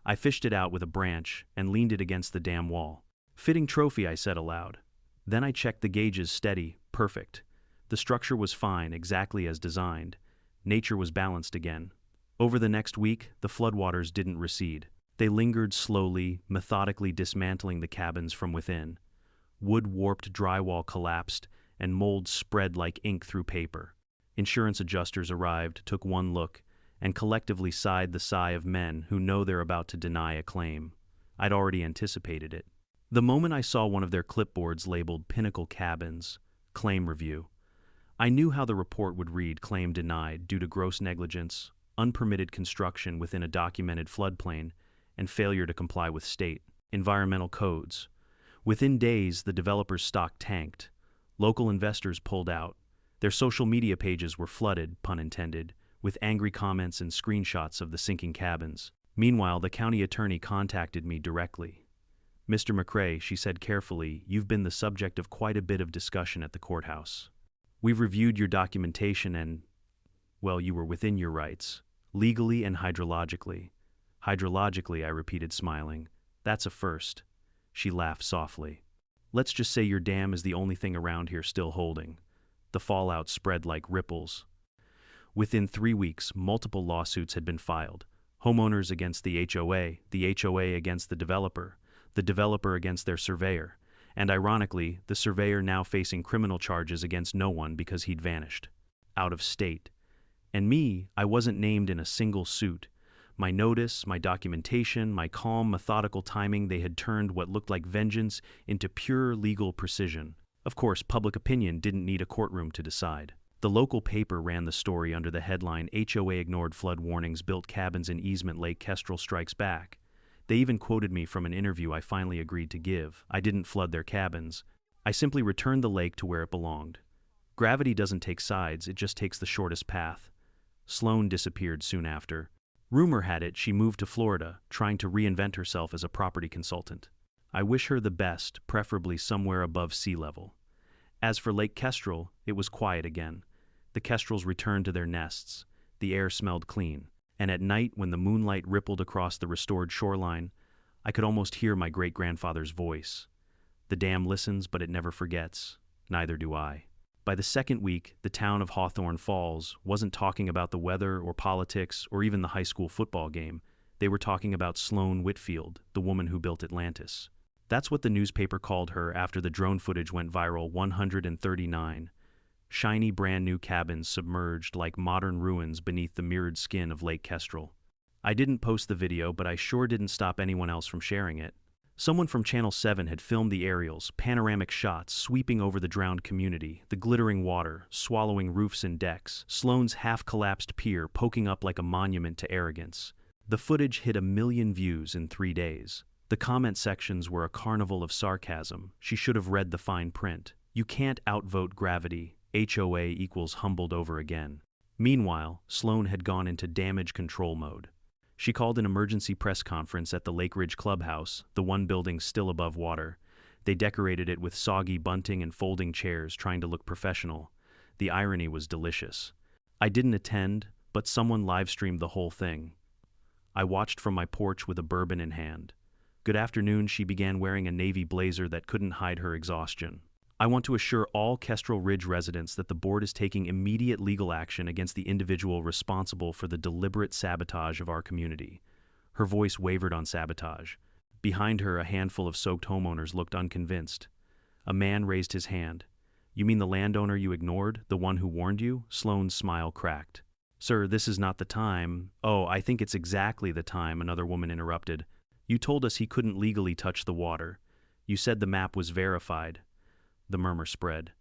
I fished it out with a branch and leaned it against the dam wall. "Fitting trophy," I said aloud. Then I checked the gauges. Steady, perfect. The structure was fine, exactly as designed. Nature was balanced again. Over the next week, the floodwaters didn't recede. They lingered slowly, methodically dismantling the cabins from within. Wood-warped drywall collapsed, and mold spread like ink through paper. Insurance adjusters arrived, took one look, and collectively sighed the sigh of men who know they're about to deny a claim. I'd already anticipated it. The moment I saw one of their clipboards labeled Pinnacle Cabins, Claim Review, I knew how the report would read: claim denied due to gross negligence, unpermitted construction within a documented floodplain, and failure to comply with state environmental codes. Within days, the developer's stock tanked. Local investors pulled out. Their social media pages were flooded, pun intended, with angry comments and screenshots of the sinking cabins. Meanwhile, the county attorney contacted me directly. "Mr. McCrae," she said carefully, "you've been the subject of quite a bit of discussion at the courthouse. We've reviewed your documentation and, well, you were within your rights, legally and hydrologically." "Hydrologically," I repeated, smiling. "That's a first." She laughed softly. "Let's just say your dam is the only thing around here still holding." The fallout spread like ripples. Within 3 weeks, multiple lawsuits had been filed. Homeowners against the HOA against the developer against their surveyor, and ironically, the surveyor now facing criminal charges against no one because he'd vanished. Out of state. And me, I wasn't named in a single suit. My notice, my documentation, my calm, methodical timing, they had turned what looked like vengeance into pure legal precision. Of course, public opinion didn't need a courtroom to decide. The local paper ran the story under the headline, "HOA ignored flood warnings, built cabins in easement, Lake Kestrel strikes back." They even quoted me from an interview I finally agreed to give. I didn't flood their cabins. I simply returned the lake to where it belonged. Gravity doesn't take sides, it just takes the shortest path. Sloane disappeared soon after. Rumor had it she moved to Florida, trying to reinvent herself as a property consultant. I wish her the best, preferably somewhere above sea level. As for Lake Kestrel, it was quiet again. The kestrels returned to their nests. The air smelled clean. And at night, when the moonlight rippled across the restored shoreline, I could almost hear my great-grandfather's voice. "The dam listens, but it never forgets. Neither do I." By the second week, the town of Hawthorne Falls wasn't talking about the weather or politics or even the high school football game. They were talking about Sloane Whitfield, the woman who built Atlantis. That's what the newspaper called her after the drone footage went viral. 139. Shiny, brand-new cabins submerged like modern ruins beneath the mirrored skin of Lake Kestrel. I didn't post the video, but I sure didn't stop anyone else from sharing it. Someone from Channel 7 had filmed the aerials, panoramic shots sweeping over the drowned community, the glittering water, swallowing roofs and decks, Sloane's half-collapsed pier poking up like a monument to arrogance. The footage hit 1 million views in 3 days. The comment sections were a carnival of sarcasm. She should have read the fine print. You can't outvote gravity. HOA equals humbled over again. Meanwhile, Sloane had gone into damage control mode. She called an emergency press conference at the Lake Ridge Clubhouse, the one building still above water. They decorated it with soggy bunting and folding chairs, trying to look professional. The irony was delicious. I didn't attend, but someone live-streamed the whole thing. I watched from my porch with a bourbon in hand. "Good afternoon," she began, wearing a navy blazer that couldn't hide her exhaustion. "I want to assure all Kestrel Ridge residents that the board is taking immediate legal action against the individual responsible for the deliberate sabotage of our community." Her voice wavered on sabotage. Behind her, a handful of soaked homeowners looked unconvinced. A man raised his hand. "You mean the landowner you ignored, the one who warned you?" Sloane's smile cracked. "Sir, this is not the time." "Oh, I think it's exactly the time," another woman interrupted. "You told us he couldn't legally touch the water. You said the map was verified." The murmur spread.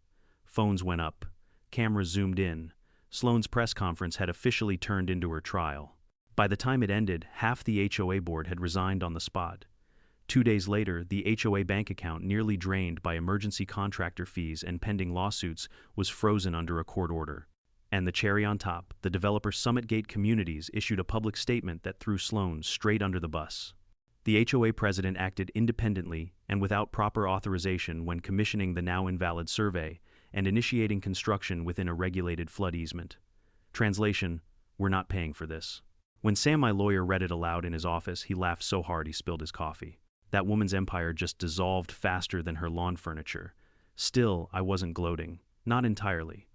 Phones went up. Cameras zoomed in. Sloane's press conference had officially turned into her trial. By the time it ended, half the HOA board had resigned on the spot. 2 days later, the HOA bank account, nearly drained by emergency contractor fees and pending lawsuits, was frozen under a court order. And the cherry on top, the developer Summit Gate Communities issued a public statement that threw Sloane straight under the bus. The HOA president acted independently and without proper authorization when commissioning the now invalid survey and initiating construction within a regulated flood easement. Translation, we're not paying for this. When Sam, my lawyer, read it aloud in his office, he laughed so hard he spilled his coffee. That woman's empire just dissolved faster than her lawn furniture. Still, I wasn't gloating. Not entirely.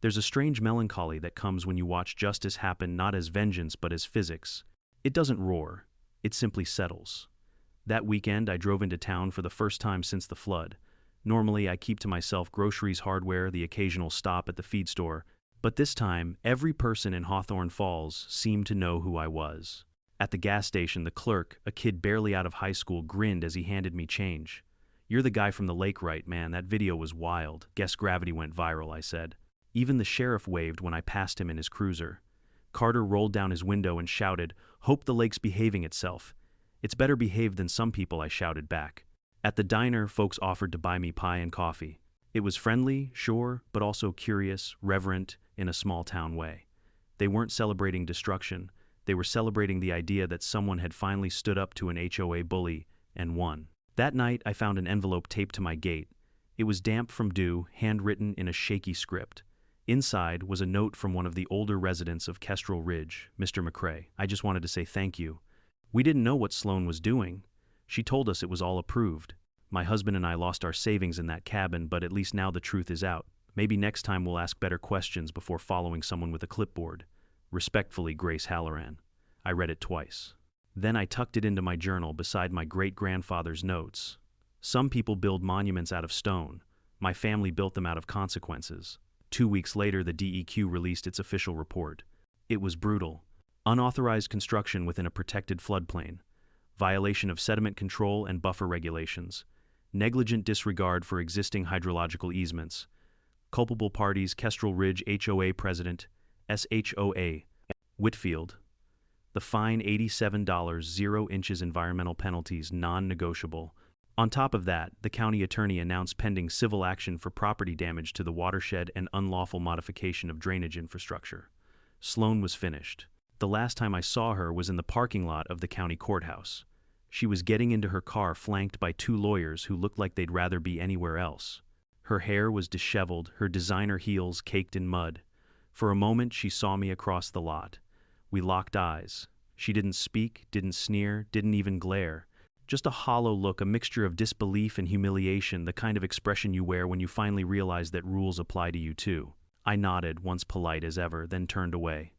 There's a strange melancholy that comes when you watch justice happen not as vengeance but as physics. It doesn't roar. It simply settles. That weekend, I drove into town for the first time since the flood. Normally, I keep to myself groceries, hardware, the occasional stop at the feed store. But this time, every person in Hawthorne Falls seemed to know who I was. At the gas station, the clerk, a kid barely out of high school, grinned as he handed me change. "You're the guy from the lake, right, man? That video was wild. Guess gravity went viral," I said. Even the sheriff waved when I passed him in his cruiser. Carter rolled down his window and shouted, "Hope the lake's behaving itself." "It's better behaved than some people," I shouted back. At the diner, folks offered to buy me pie and coffee. It was friendly, sure, but also curious, reverent, in a small-town way. They weren't celebrating destruction. They were celebrating the idea that someone had finally stood up to an HOA bully and won. That night, I found an envelope taped to my gate. It was damp from dew, handwritten in a shaky script. Inside was a note from one of the older residents of Kestrel Ridge, Mr. McCrae. "I just wanted to say thank you. We didn't know what Sloane was doing. She told us it was all approved. My husband and I lost our savings in that cabin, but at least now the truth is out. Maybe next time we'll ask better questions before following someone with a clipboard. Respectfully, Grace Halloran." I read it twice. Then I tucked it into my journal beside my great-grandfather's notes. Some people build monuments out of stone. My family built them out of consequences. 2 weeks later, the DEQ released its official report. It was brutal. Unauthorized construction within a protected floodplain. Violation of sediment control and buffer regulations. Negligent disregard for existing hydrological easements. Culpable parties: Kestrel Ridge HOA President, SHOA Whitfield. The fine $87, 0 inches environmental penalties non-negotiable. On top of that, the county attorney announced pending civil action for property damage to the watershed and unlawful modification of drainage infrastructure. Sloane was finished. The last time I saw her was in the parking lot of the county courthouse. She was getting into her car flanked by 2 lawyers who looked like they'd rather be anywhere else. Her hair was disheveled, her designer heels caked in mud. For a moment, she saw me across the lot. We locked eyes. She didn't speak, didn't sneer, didn't even glare. Just a hollow look, a mixture of disbelief and humiliation, the kind of expression you wear when you finally realize that rules apply to you too. I nodded, once polite as ever, then turned away.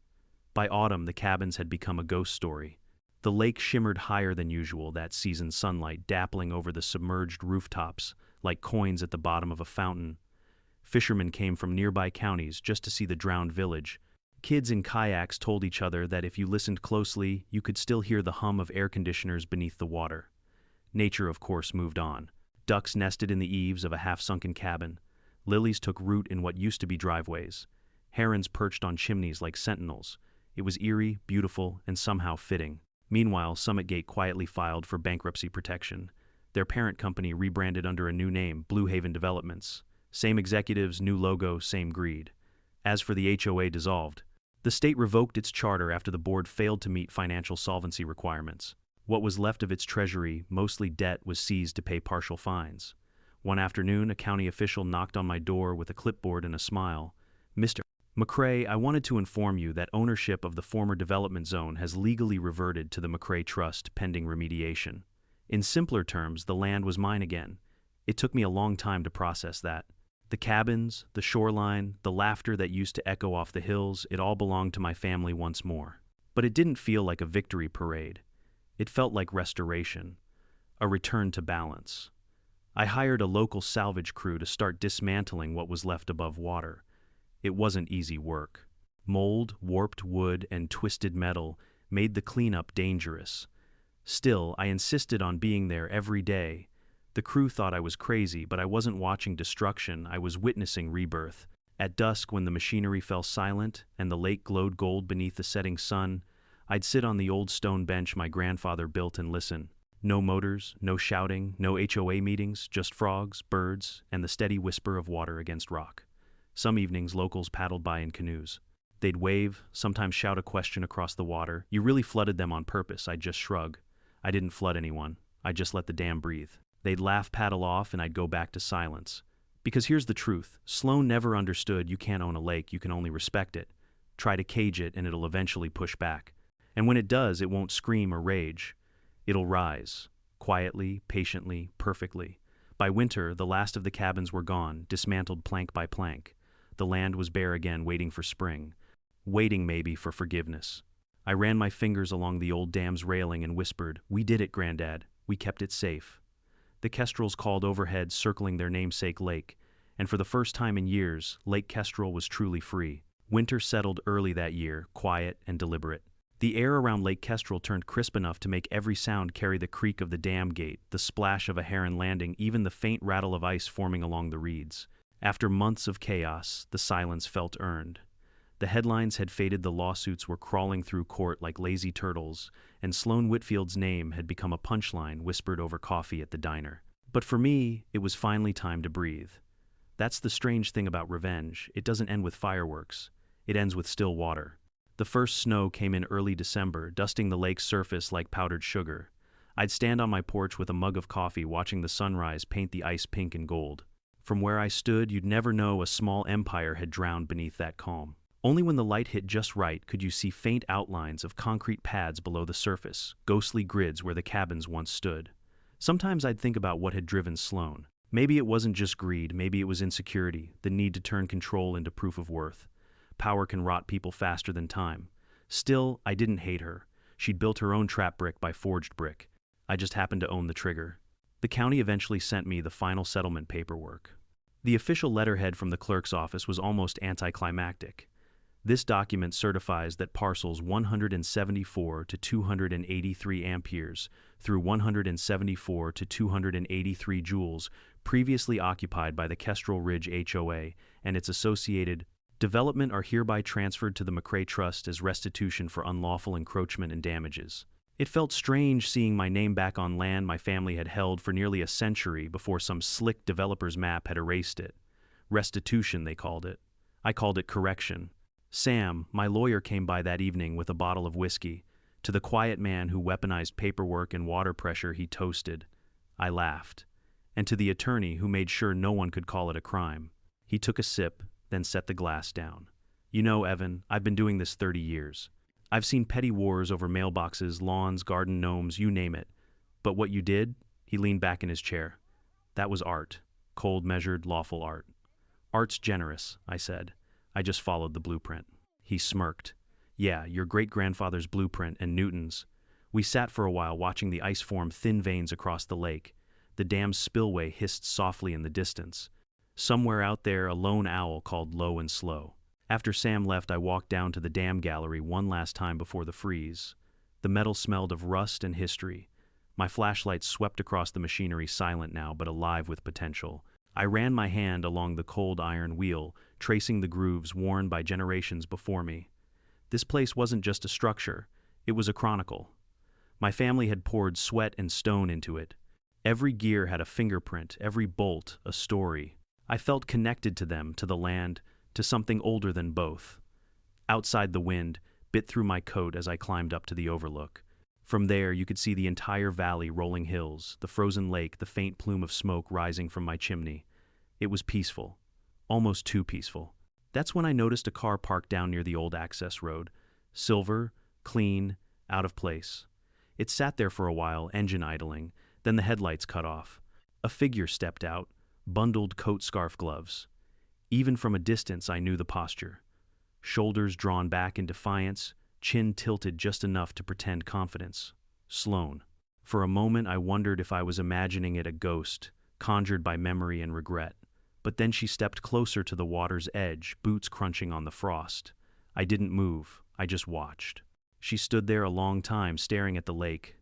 By autumn, the cabins had become a ghost story. The lake shimmered higher than usual, that season's sunlight dappling over the submerged rooftops like coins at the bottom of a fountain. Fishermen came from nearby counties just to see the drowned village. Kids in kayaks told each other that if you listened closely, you could still hear the hum of air conditioners beneath the water. Nature, of course, moved on. Ducks nested in the eaves of a half-sunken cabin. Lilies took root in what used to be driveways. Herons perched on chimneys like sentinels. It was eerie, beautiful, and somehow fitting. Meanwhile, Summit Gate quietly filed for bankruptcy protection. Their parent company rebranded under a new name, Blue Haven Developments. Same executives, new logo, same greed. As for the HOA, dissolved. The state revoked its charter after the board failed to meet financial solvency requirements. What was left of its treasury, mostly debt, was seized to pay partial fines. One afternoon, a county official knocked on my door with a clipboard and a smile. "Mr. McCrae, I wanted to inform you that ownership of the former development zone has legally reverted to the McCrae Trust pending remediation. In simpler terms, the land was mine again. It took me a long time to process that. The cabins, the shoreline, the laughter that used to echo off the hills, it all belonged to my family once more. But it didn't feel like a victory parade. It felt like restoration, a return to balance. I hired a local salvage crew to start dismantling what was left above water. It wasn't easy work. Mold, warped wood, and twisted metal made the cleanup dangerous. Still, I insisted on being there every day. The crew thought I was crazy, but I wasn't watching destruction, I was witnessing rebirth. At dusk, when the machinery fell silent and the lake glowed gold beneath the setting sun, I'd sit on the old stone bench my grandfather built and listen. No motors, no shouting, no HOA meetings, just frogs, birds, and the steady whisper of water against rock. Some evenings, locals paddled by in canoes. They'd wave, sometimes shout a question across the water. You really flooded them on purpose, I'd just shrug. I didn't flood anyone. I just let the dam breathe. They'd laugh, paddle off, and I'd go back to silence. Because here's the truth. Sloane never understood you can't own a lake, you can only respect it. Try to cage it and it'll eventually push back. And when it does, it won't scream or rage. It'll rise. Quietly, patiently, perfectly. By winter, the last of the cabins were gone, dismantled plank by plank. The land was bare again, waiting for spring. Waiting, maybe, for forgiveness. I ran my fingers along the old dam's railing and whispered, "We did it, Granddad. We kept it safe." The Kestrels called overhead, circling their namesake lake, and for the first time in years, Lake Kestrel was truly free. Winter settled early that year, quiet and deliberate. The air around Lake Kestrel turned crisp enough to make every sound carry: the creak of the dam gate, the splash of a heron landing, even the faint rattle of ice forming along the reeds. After months of chaos, the silence felt earned. The headlines had faded, the lawsuits were crawling through court like lazy turtles, and Sloane Whitfield's name had become a punchline whispered over coffee at the diner. But for me, it was finally time to breathe. That's the strange thing about revenge. It doesn't end with fireworks. It ends with still water. The first snow came in early December, dusting the lake's surface like powdered sugar. I'd stand on my porch with a mug of coffee, watching the sunrise paint the ice pink and gold. From where I stood, you'd never know a small empire had drowned beneath that calm. Only when the light hit just right could you see faint outlines of concrete pads below the surface, ghostly grids where the cabins once stood. Sometimes I'd think about what had driven Sloane. Maybe it wasn't just greed, maybe it was insecurity, the need to turn control into proof of worth. Power can rot people faster than time. Still, I didn't hate her. She'd built her own trap brick by forged brick. I just happened to own the trigger. The county eventually sent me the final settlement paperwork. The official letterhead from the clerk's office was almost anticlimactic. This document certifies that parcels 174 to 283 amperes through 174 to 283 joules previously occupied by the Kestrel Ridge HOA and its associated development are hereby transferred to the McCrae Trust as restitution for unlawful encroachment and damages. It felt strange seeing my name back on land my family had held for nearly a century before some slick developer's map had erased it. Restitution, they called it. I called it correction. Sam, my lawyer, came by that evening with a bottle of whiskey. To the quiet man who weaponized paperwork and water pressure, he toasted. I laughed. And to the attorney who made sure no one could call it a crime. He took a sip, then set the glass down. "You know, Evan, I've been doing this 30 years. I've seen petty wars over mailboxes, lawns, garden gnomes, you name it. But what you did," he leaned back in his chair, "that was art. Cold, measured, lawful art." "Art's generous," I said. "I just followed the blueprint." He smirked. "Yeah, your great-grandfather's blueprint and Newton's." We sat for a while watching the ice form thin veins across the lake. The dam's spillway hissed softly in the distance. Somewhere out there, a lone owl called low and slow. After Sam left, I walked down to the dam gallery one last time before the freeze. The metal smelled of rust and history. My flashlight swept across the machinery, silent now, but alive with potential. I ran my hand along the cold iron wheel, tracing the grooves worn by generations before me. This place wasn't just a structure, it was a chronicle. My family had poured sweat and stone into it. Every gear had a fingerprint, every bolt a story. I felt connected to them, to the land, to something older than both. Outside, the wind bit through my coat as I climbed up to the overlook. From there, you could see the entire valley, rolling hills, the frozen lake, the faint plume of smoke rising from my chimney. It was peaceful, almost too peaceful. That's when I noticed a car parked down near the old access road. Silver, clean, out of place. It sat there for a while, engine idling, then the headlights cut off. A figure stepped out, bundled coat, scarf, gloves. Even from a distance, I knew the posture. Shoulders drawn back in defiance, chin tilted just enough to pretend confidence. Sloane. For a moment, I wondered if I was imagining it, a ghost, conjured by memory and regret. But then she stepped closer to the water's edge, boots crunching on the frost. I didn't move, I just watched. She stood there a long time, staring at the lake.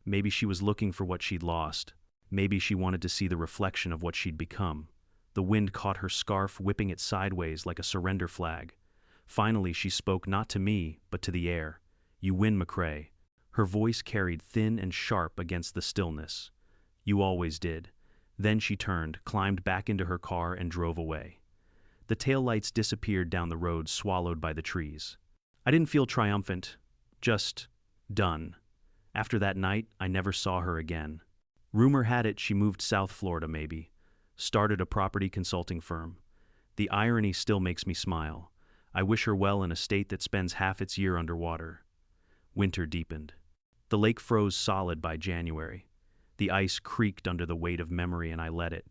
Maybe she was looking for what she'd lost. Maybe she wanted to see the reflection of what she'd become. The wind caught her scarf, whipping it sideways like a surrender flag. Finally, she spoke, not to me, but to the air. "You win, McCrae." Her voice carried thin and sharp against the stillness. "You always did." Then she turned, climbed back into her car, and drove away. The taillights disappeared down the road, swallowed by the trees. I didn't feel triumphant, just done. After that night, I never saw her again. Rumor had it she moved South Florida, maybe. Started a property consulting firm. The irony still makes me smile. I wish her well in a state that spends half its year underwater. Winter deepened. The lake froze solid by January. The ice creaked under the weight of memory, and I let it.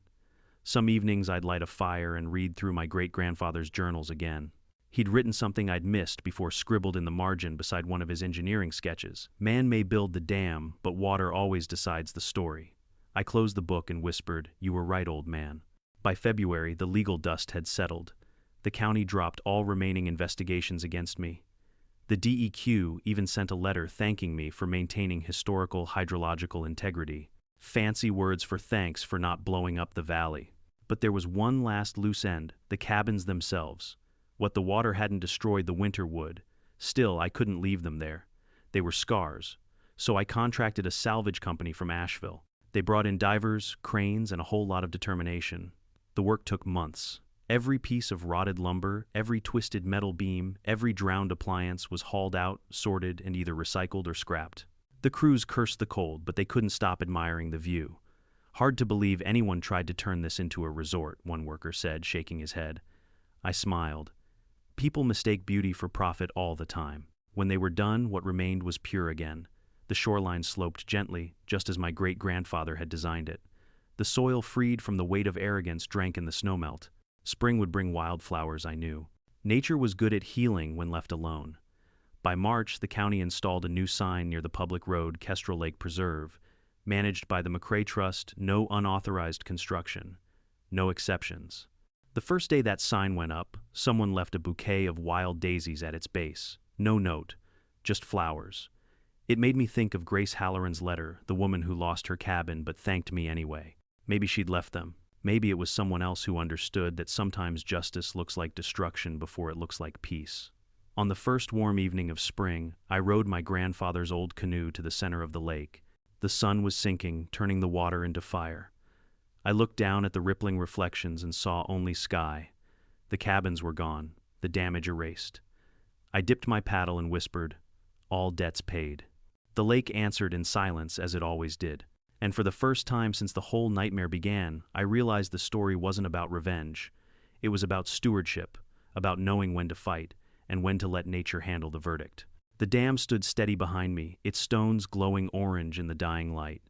Some evenings I'd light a fire and read through my great-grandfather's journals again. He'd written something I'd missed before, scribbled in the margin beside one of his engineering sketches. Man may build the dam, but water always decides the story. I closed the book and whispered, "You were right, old man." By February, the legal dust had settled. The county dropped all remaining investigations against me. The DEQ even sent a letter thanking me for maintaining historical hydrological integrity. Fancy words for thanks for not blowing up the valley. But there was one last loose end, the cabins themselves. What the water hadn't destroyed, the winter would. Still, I couldn't leave them there. They were scars. So I contracted a salvage company from Asheville. They brought in divers, cranes, and a whole lot of determination. The work took months. Every piece of rotted lumber, every twisted metal beam, every drowned appliance was hauled out, sorted, and either recycled or scrapped. The crews cursed the cold, but they couldn't stop admiring the view. "Hard to believe anyone tried to turn this into a resort," one worker said, shaking his head. I smiled. People mistake beauty for profit all the time. When they were done, what remained was pure again. The shoreline sloped gently, just as my great-grandfather had designed it. The soil, freed from the weight of arrogance, drank in the snowmelt. Spring would bring wildflowers, I knew. Nature was good at healing when left alone. By March, the county installed a new sign near the public road, Kestrel Lake Preserve, managed by the McCrae Trust, no unauthorized construction, no exceptions. The first day that sign went up, someone left a bouquet of wild daisies at its base. No note, just flowers. It made me think of Grace Halloran's letter, the woman who lost her cabin but thanked me anyway. Maybe she'd left them. Maybe it was someone else who understood that sometimes justice looks like destruction before it looks like peace. On the first warm evening of spring, I rowed my grandfather's old canoe to the center of the lake. The sun was sinking, turning the water into fire. I looked down at the rippling reflections and saw only sky. The cabins were gone, the damage erased. I dipped my paddle and whispered, "All debts paid." The lake answered in silence, as it always did. And for the first time since the whole nightmare began, I realized the story wasn't about revenge. It was about stewardship, about knowing when to fight, and when to let nature handle the verdict. The dam stood steady behind me, its stones glowing orange in the dying light.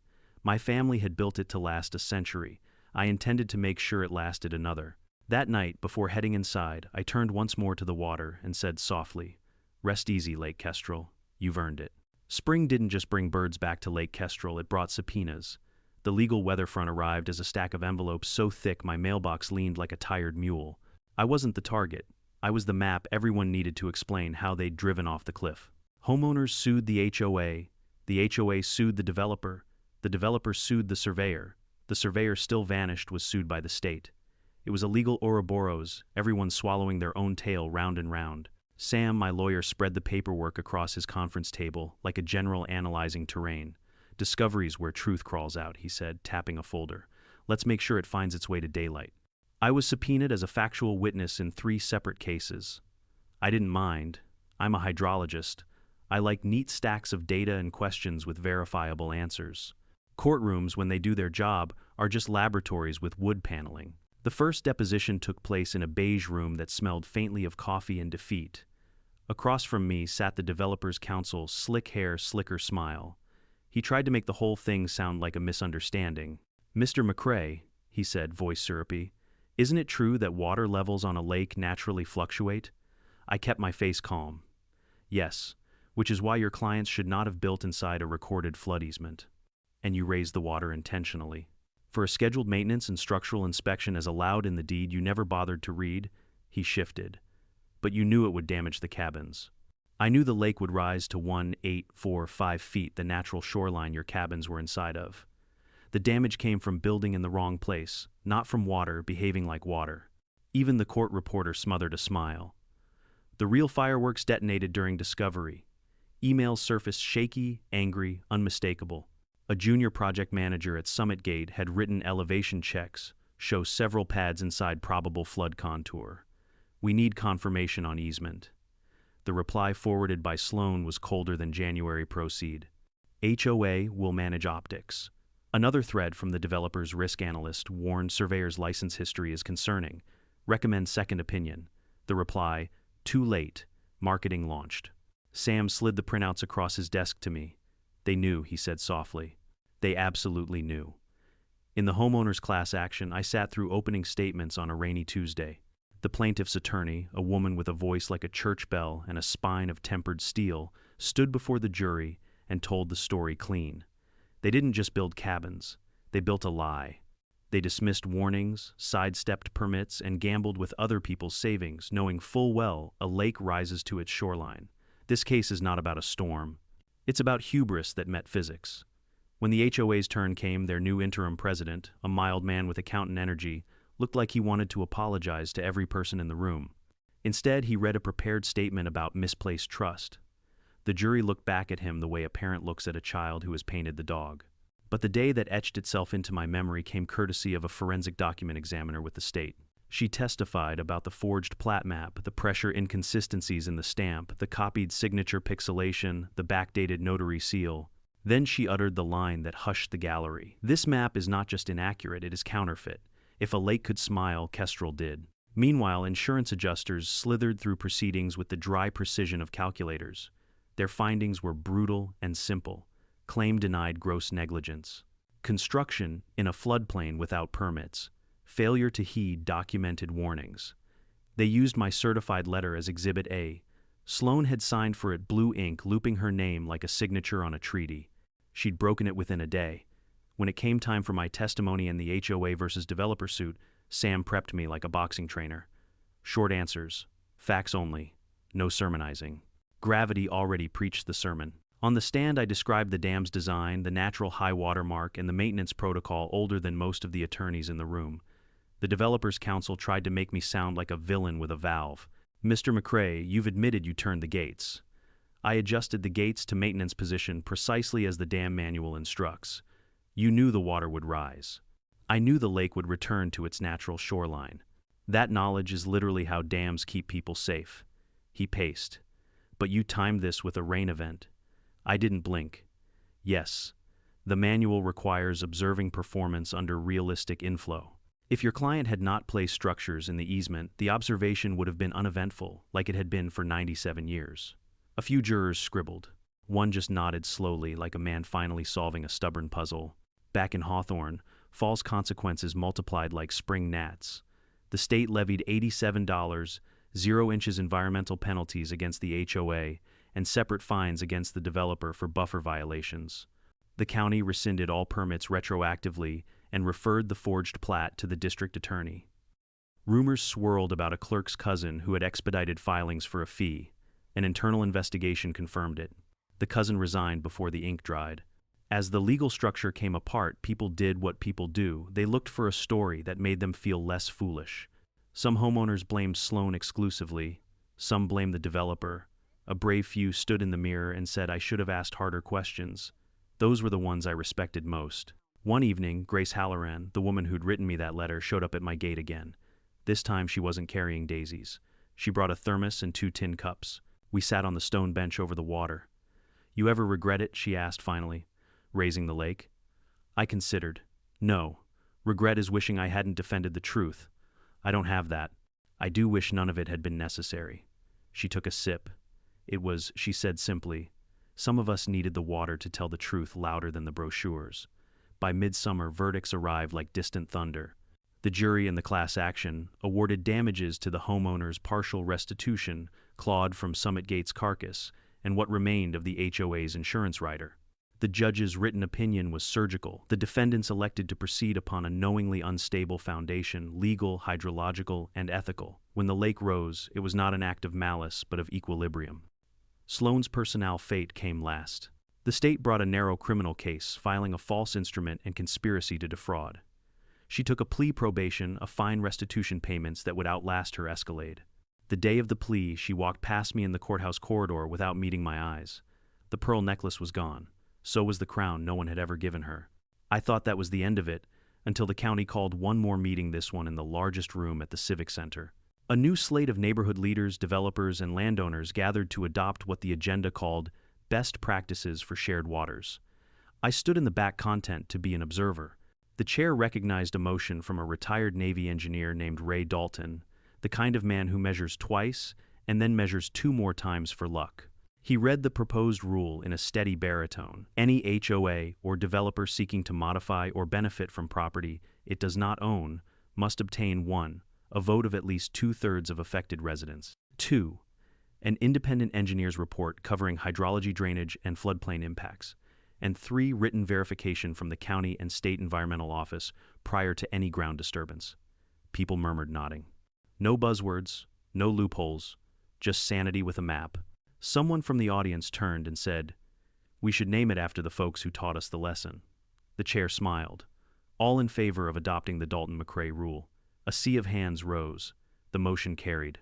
My family had built it to last a century. I intended to make sure it lasted another. That night, before heading inside, I turned once more to the water and said softly, "Rest easy, Lake Kestrel. You've earned it." Spring didn't just bring birds back to Lake Kestrel, it brought subpoenas. The legal weather front arrived as a stack of envelopes so thick my mailbox leaned like a tired mule. I wasn't the target. I was the map everyone needed to explain how they'd driven off the cliff. Homeowners sued the HOA sued the developer sued the surveyor still vanished, was sued by the state. It was a legal Ouroboros, everyone swallowing their own tail round and round. Sam, my lawyer, spread the paperwork across his conference table like a general analyzing terrain. "Discoveries where truth crawls out," he said, tapping a folder. "Let's make sure it finds its way to daylight." I was subpoenaed as a factual witness in 3 separate cases. I didn't mind. I'm a hydrologist. I like neat stacks of data and questions with verifiable answers. Courtrooms, when they do their job, are just laboratories with wood paneling. The first deposition took place in a beige room that smelled faintly of coffee and defeat. Across from me sat the developer's counsel, slick hair, slicker smile. He tried to make the whole thing sound like a misunderstanding. "Mr. McCrae," he said, voice syrupy, "isn't it true that water levels on a lake naturally fluctuate?" I kept my face calm. "Yes, which is why your clients should not have built inside a recorded flood easement. And you raised the water intentionally. For a scheduled maintenance and structural inspection as allowed in the deed you never bothered to read," he shifted. "But you knew it would damage the cabins. I knew the lake would rise to 1, 8, 4, 5 feet, the natural shoreline your cabins were inside of. The damage came from building in the wrong place, not from water behaving like water." Even the court reporter smothered a smile. The real fireworks detonated during discovery. Emails surfaced shaky, angry, unmistakable. A junior project manager at Summit Gate had written elevation checks, show several pads inside probable flood contour. "We need confirmation on easement." The reply forwarded by Sloane was colder than January. Proceed. "HOA will manage optics." Another thread from the developer's risk analyst warned surveyor's license history is concerning. "Recommend second opinion." The reply, Too late. Marketing launched. Sam slid the printouts across his desk to me. They knew, he said softly. They absolutely knew. In the homeowners' class action, I sat through opening statements on a rainy Tuesday. The plaintiff's attorney, a woman with a voice like a church bell and a spine of tempered steel, stood before the jury and told the story clean. They didn't just build cabins. They built a lie. They dismissed warnings, sidestepped permits, and gambled with other people's savings, knowing full well a lake rises to its shoreline. This case is not about a storm. It's about hubris that met physics. When the HOA's turn came, their new interim president, a mild man with accountant energy, looked like he wanted to apologize to every person in the room. Instead, he read a prepared statement about misplaced trust. The jury looked back at him the way a parent looks at a child who has painted the dog. But the day that etched itself into my memory came courtesy of a forensic document examiner with the state. She testified about the forged plat map, the pressure inconsistencies in the stamp, the copied signature pixelation, the backdated notary seal. Then she uttered the line that hushed the gallery. This map is not just inaccurate, it is counterfeit. If a lake could smile, Kestrel did. Meanwhile, insurance adjusters slithered through proceedings with the dry precision of calculators. Their findings were brutal and simple. Claim denied gross negligence. Construction in a floodplain without permits. Failure to heed documented warnings. They used my certified letter as Exhibit A. Sloane had signed for it blue ink, looping her name like a signature on a treaty. She'd broken it within a day. When it came time for my testimony in the HOA versus developer suit, Sam prepped me like a boxing trainer. Short answers. Facts only. No sermonizing. Gravity already preached the sermon. On the stand, I described the dam's design, the natural high water mark, and the maintenance protocol older than most of the attorneys in the room. The developers' counsel tried to make me sound like a villain with a valve. Mr. McCrae, you've admitted you turned the gates. I adjusted the gates to maintenance position precisely as the dam manual instructs. You knew the water would rise. I knew the lake would return to its natural shoreline. That knowledge is literally how dams keep people safe. He paced. But you timed this with a rain event. I didn't blink. Yes, the manual requires observing performance under realistic inflow. If your client had not placed structures in the easement, the observation would have been uneventful, like it had been for 97 years. A few jurors scribbled. One just nodded slowly, like a man finally solving a stubborn puzzle. Back in Hawthorne, false consequences multiplied like spring gnats. The state levied $87, 0 inches environmental penalties against the HOA, and separate fines against the developer for buffer violations. The county rescinded all permits retroactively and referred the forged plat to the district attorney. Rumors swirled about a clerk's cousin who had expedited filings for a fee. An internal investigation confirmed it. The cousin resigned before the ink dried. As the legal structure came apart, people did what people do. They looked for a story that made them feel less foolish. Some homeowners blamed Sloane exclusively. Some blamed the developer. A brave few stood in the mirror and said I should have asked harder questions. Those were the ones I respected most. One evening, Grace Halloran, the woman who'd written me that letter, showed up at my gate again. This time she wasn't carrying daisies. She brought a thermos and 2 tin cups. We sat on the stone bench over the water. You ever regret it? She asked finally, raising the lake. I considered. No. Regret is wishing I hadn't defended the truth. I don't have that. I do wish none of it had been necessary. She took a sip. It was, she said simply, some of us needed the water to tell the truth louder than the brochures. By midsummer, verdicts arrived like distant thunder. The jury in the class action awarded damages to the homeowner's partial restitution clawed from Summit Gate's carcass and what remained of the HOA's insurance rider. The judge's written opinion was surgical. The defendants elected to proceed upon a knowingly unstable foundation, legal, hydrological, and ethical. When the lake rose, it was not an act of malice, but of equilibrium. Sloane's personnel fate came last. The state brought a narrow criminal case, filing a false instrument and conspiracy to defraud. She took a plea probation of fine restitution payments that would outlast her escalade. The day of the plea, she walked past me in the courthouse corridor without meeting my eyes. The pearl necklace was gone. So was the crown no one had ever given her. I thought that was the end of it, until the county called one more meeting, this one in the largest room at the Civic Center. A new slate of neighborhood leaders, developers, and landowners gathered to adopt what the agenda called best practices for shared waters. I stood in the back content to be an observer. The chair recognized a motion from a retired Navy engineer named Ray Dalton, the kind of man who measures twice and then measures 2 more times for luck. He read the proposed rule in a steady baritone. Any HOA or developer seeking to modify or benefit from property it does not own must obtain 1. A vote of at least 2/3 of affected residents. 2. An independent engineer's report covering hydrology, drainage, and floodplain impacts. And 3. Written verification from the county and state environmental office prior to any ground disturbance. People murmured, nodding. No buzzwords, no loopholes, just sanity with a map. Someone from the audience turned and said, "We should name it after the folks who taught us the lesson." The chair smiled. All in favor of adopting the Dalton-McCrae rule. A sea of hands rose. The motion carried.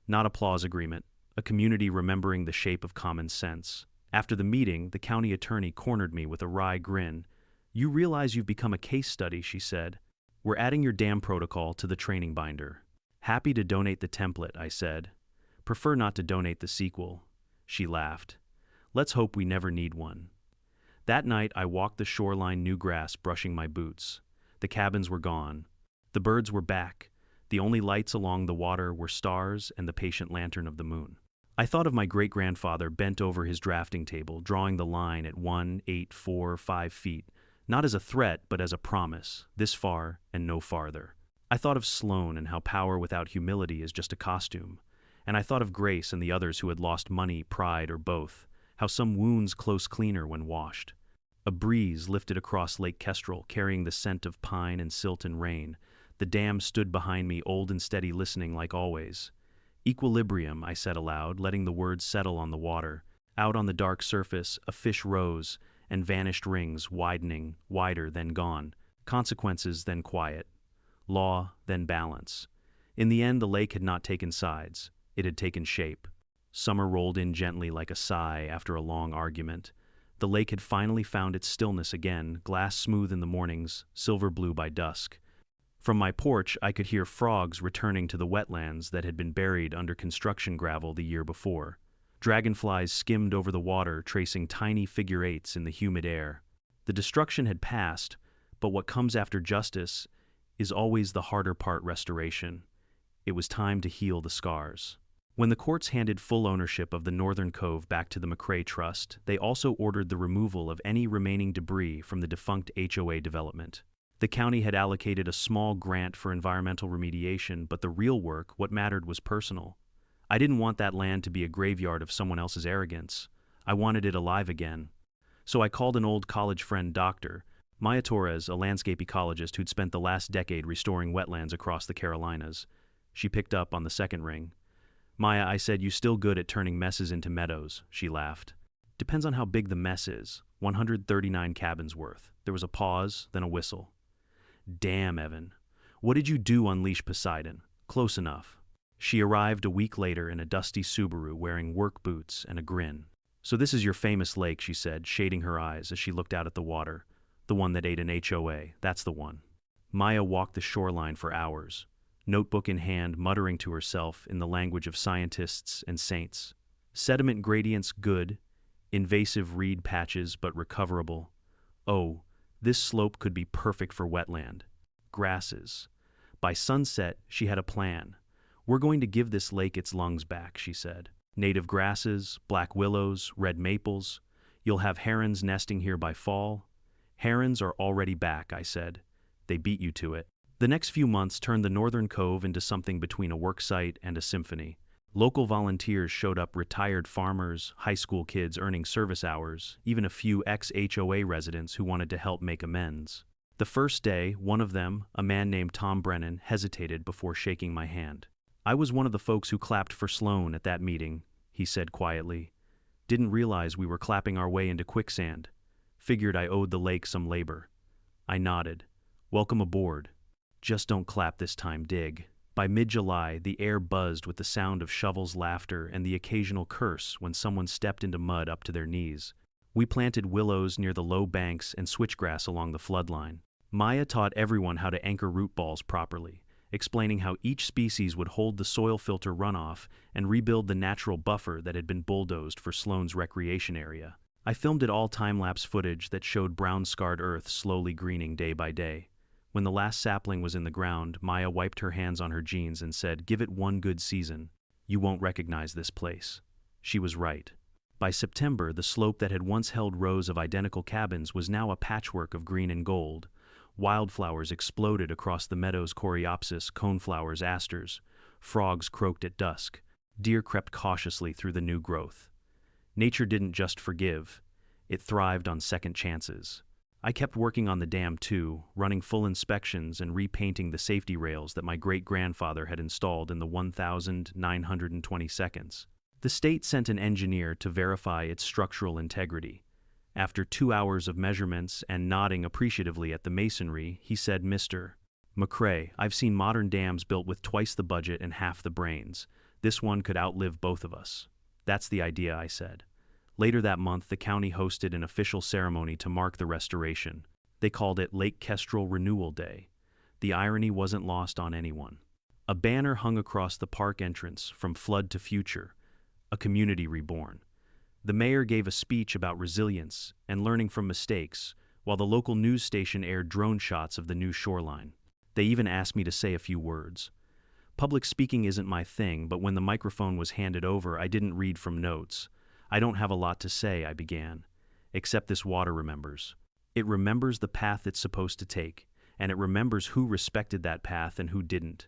Not applause agreement, a community remembering the shape of common sense. After the meeting, the county attorney cornered me with a wry grin. "You realize you've become a case study," she said. "We're adding your dam protocol to the training binder." "Happy to donate the template," I said. "Prefer not to donate the sequel." She laughed. "Let's hope we never need one." That night, I walked the shoreline new grass, brushing my boots. The cabins were gone. The birds were back. The only lights along the water were stars and the patient lantern of the moon. I thought of my great-grandfather bent over his drafting table, drawing the line at 1, 8, 4, 5 feet, not as a threat, but as a promise, this far and no farther. I thought of Sloane and how power without humility is just a costume. And I thought of Grace and the others who had lost money, pride, or both, how some wounds close cleaner when washed. A breeze lifted across Lake Kestrel, carrying the scent of pine and silt and rain. The dam stood behind me, old and steady, listening like always. "Equilibrium," I said aloud, letting the words settle on the water. Out on the dark surface, a fish rose, and vanished rings, widening, wider, then gone. Consequences, then quiet. Law, then balance. In the end, the lake had not taken sides. It had taken shape. Summer rolled in gently like a sigh after a long argument. The lake had finally found its stillness again, glass smooth in the mornings, silver blue by dusk. From my porch, I could hear frogs returning to the wetlands that had been buried under construction gravel the year before. Dragonflies skimmed over the water, tracing tiny figure eights in the humid air. The destruction had passed, but what comes after justice is always the harder part: restoration. It was time to heal the scars. When the courts handed full ownership of the Northern Cove back to the McCrae Trust, they also ordered the removal of any remaining debris from the defunct HOA development. The county had allocated a small grant for environmental remediation, but the real work, what mattered, was personal. I didn't want that land to be a graveyard of someone else's arrogance. I wanted it alive again. So I called an old college friend, Dr. Maya Torres, a landscape ecologist who'd spent the last decade restoring wetlands across the Carolinas. She picked up on the second ring. "Maya," I said, "you still good at turning messes into meadows?" She laughed. "Depends on how big the mess is. 139 cabins worth." There was a pause, then a whistle. "Damn, Evan. What did you do, unleash Poseidon?" "Close enough." She arrived a week later in a dusty Subaru, wearing work boots and a grin. "So this is your famous lake," she said, shading her eyes as she looked out at the water. "The one that ate an HOA. That's the one." Maya walked the shoreline for hours, notebook in hand, muttering to herself in the language of scientists and saints. Sediment gradients good, invasive reed patches but recoverable. Oh, this slope could be perfect for wetland. Grasses. By sunset, she had a plan. "We're going to give this lake its lungs back," she said. "Native grasses, black willows, red maples. You'll have herons nesting here by fall." "Herons are already back," I said. "They beat you to it." The next few months turned the Northern Cove into something between a worksite and a symphony. Local volunteers showed up: retired farmers, high school kids earning service hours, even a few ex-HOA residents who wanted to help make amends. The first day, one of them, a man named Tom Brennan, hesitated before shaking my hand. "I was one of the folks who clapped for Sloane at that meeting," he said quietly. "Didn't realize we were clapping our way into quicksand. Figured I owed the lake some labor." I nodded. "Welcome aboard. Just don't clap this time, dig." By mid-July, the air buzzed with the sound of shovels, laughter, and the occasional curse when someone stepped into mud up to their knees. We planted willows near the low banks and switchgrass along the floodline. Maya taught everyone how to anchor root balls properly, explaining how each species would hold the soil filter runoff and rebuild the natural buffer that had been bulldozed for Sloane's recreation area. I filmed it all time-lapse footage that showed brown-scarred earth slowly greening day by day. When the last sapling was in the ground, Maya wiped her hands on her jeans and said, "Give it one good season." "You won't recognize this place." She was right. By September, the slope that had once held rows of identical cabins was now a patchwork of green and gold. Wildflowers exploded across the meadows, coreopsis, coneflowers, asters. Frogs croaked at dusk. Deer crept cautiously through the new growth. Nature didn't just forgive, it thrived on second chances. I kept working on the dam too, running full inspections and repainting the safety rails that my great-grandfather had installed in the 1920 seconds. The state sent an engineer to verify its structural integrity. After 2 hours of measurements and nodding appreciatively at the masonry, he said, "Mr. McCrae, I've seen modern dams built with twice the budget and half the brains. This one could outlive both of us." "That's the idea," I said. Later that month, the county hosted an official ceremony to mark the restoration. They called it Lake Kestrel Renewal Day. The irony wasn't lost on anyone. A banner hung across the park entrance, "From Flood to Future, a community reborn." The mayor gave a speech about resilience and learning from mistakes, while the local news station aired drone shots of the new shoreline. They even asked me to say a few words. Public speaking isn't my thing, but when the microphone was handed over, I didn't read from notes. "I don't have a lot to say," I began, "except this water remembers. It remembers the path it's supposed to take, and it remembers who respected that path and who didn't.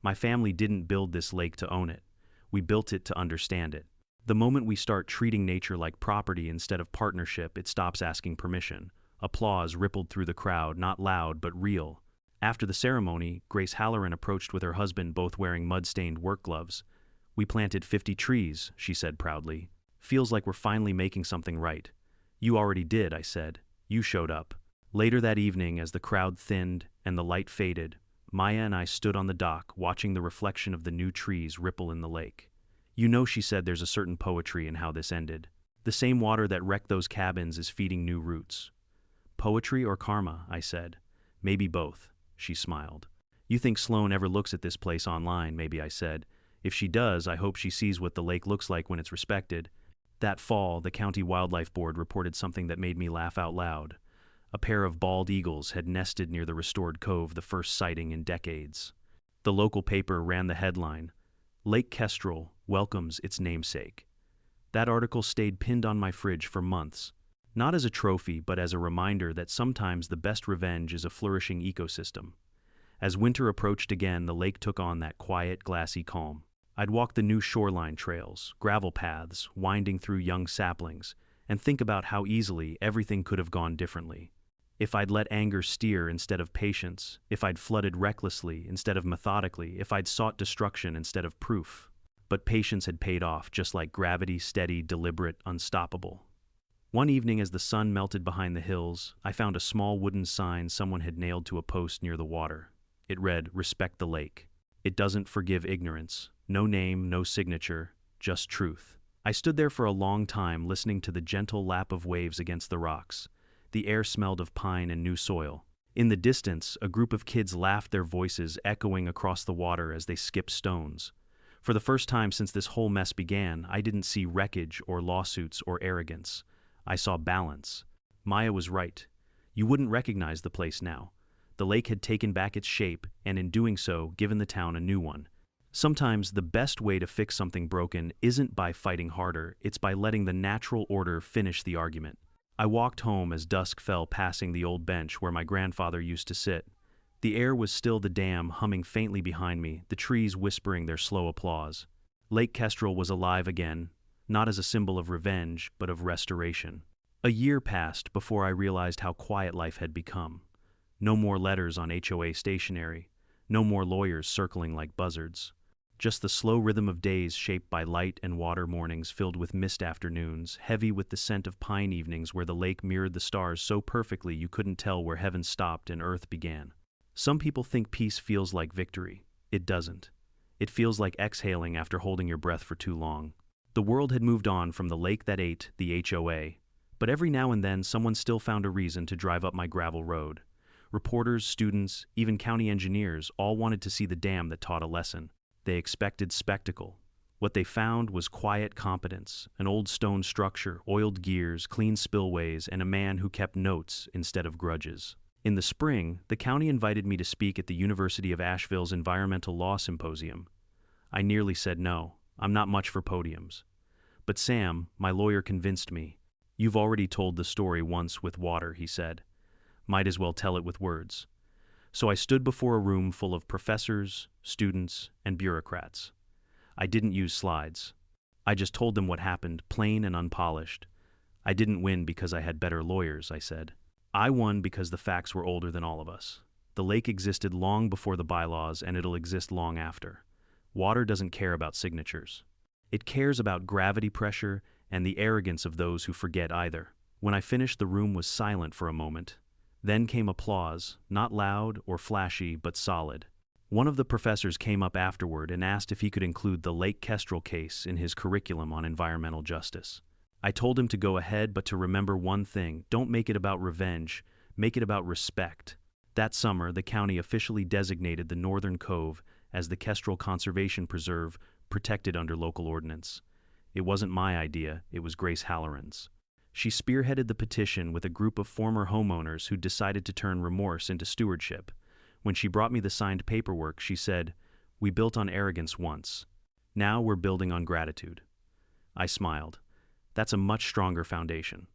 My family didn't build this lake to own it. We built it to understand it. The moment we start treating nature like property instead of partnership, it stops asking permission." Applause rippled through the crowd, not loud but real. After the ceremony, Grace Halloran approached with her husband, both wearing mud-stained work gloves. "We planted 50 trees, she said proudly. "Feels like we're finally making something right." "You already did," I said. "You showed up." Later that evening, as the crowd thinned and the light faded, Maya and I stood on the dock, watching the reflection of the new trees ripple in the lake. "You know," she said, "there's a certain poetry in how this ended. The same water that wrecked those cabins is feeding new roots." "Poetry or karma?" I said. "Maybe both." She smiled. "You think Sloane ever looks at this place online?" Maybe, I said. "If she does, I hope she sees what the lake looks like when it's respected." That fall, the County Wildlife Board reported something that made me laugh out loud. A pair of bald eagles had nested near the restored cove, the first sighting in decades. The local paper ran the headline, "Lake Kestrel welcomes its namesake." That article stayed pinned on my fridge for months. Not as a trophy, but as a reminder that sometimes the best revenge is a flourishing ecosystem. As winter approached again, the lake took on that quiet, glassy calm. I'd walk the new shoreline trails, gravel paths, winding through young saplings, and think about how easily everything could have gone differently. If I'd let anger steer instead of patience, if I'd flooded recklessly instead of methodically, if I'd sought destruction instead of proof. But patience had paid off, just like gravity, steady, deliberate, unstoppable. One evening, as the sun melted behind the hills, I found a small wooden sign someone had nailed to a post near the water. It read, "Respect the lake. It doesn't forgive ignorance." No name, no signature, just truth. I stood there for a long time, listening to the gentle lap of waves against the rocks. The air smelled of pine and new soil. In the distance, a group of kids laughed, their voices echoing across the water as they skipped stones. For the first time since this whole mess began, I didn't see wreckage or lawsuits or arrogance. I saw balance. Maya was right. You wouldn't recognize the place now. The lake had taken back its shape, and in doing so, given the town a new one. Sometimes the best way to fix something broken isn't by fighting harder, it's by letting the natural order finish the argument. I walked home as dusk fell, passing the old bench where my grandfather used to sit. The air was still, the dam humming faintly behind me, the trees whispering their slow applause. Lake Kestrel was alive again, not as a symbol of revenge, but of restoration. A year passed before I realized how quiet life had become. No more letters on HOA stationery, no more lawyers circling like buzzards. Just the slow rhythm of days shaped by light and water, mornings filled with mist, afternoons heavy with the scent of pine, evenings where the lake mirrored the stars so perfectly you couldn't tell where heaven stopped and earth began. Some people think peace feels like victory. It doesn't. It feels like exhaling after holding your breath for too long. The world had moved on from the lake that ate the HOA, but every now and then someone still found a reason to drive up my gravel road. Reporters, students, even county engineers all wanted to see the dam that taught a lesson. They expected spectacle. What they found was quiet competence, an old stone structure, oiled gears, clean spillways, and a man who kept notes instead of grudges. In the spring, the county invited me to speak at the University of Asheville's Environmental Law Symposium. I nearly said no. I'm not much for podiums. But Sam, my lawyer, convinced me. You've already told the story once with water, he said. Might as well tell it with words. So I stood before a room full of professors, students, and bureaucrats. I didn't use slides. I just told them what happened, plain and unpolished. I didn't win because I had better lawyers, I said. I won because the facts were older than all of us. The lake existed long before the bylaws, and it'll exist long after. Water doesn't care about signatures. It cares about gravity pressure and the arrogance of those who forget either. When I finished, the room was silent for a moment. Then came applause, not loud or flashy, but solid. One of the professors came up afterward and asked if he could include the Lake Kestrel case in his curriculum on environmental justice. I told him to go ahead, but to remember one thing: don't make it about revenge, make it about respect. That summer, the county officially designated the Northern Cove as the Kestrel Conservation Preserve, protected under local ordinance. It wasn't my idea, it was Grace Halloran's. She spearheaded the petition with a group of former homeowners who decided to turn remorse into stewardship. When she brought me the signed paperwork, she said, "We built on arrogance once. Now we're building on gratitude." I smiled. That's a much stronger foundation.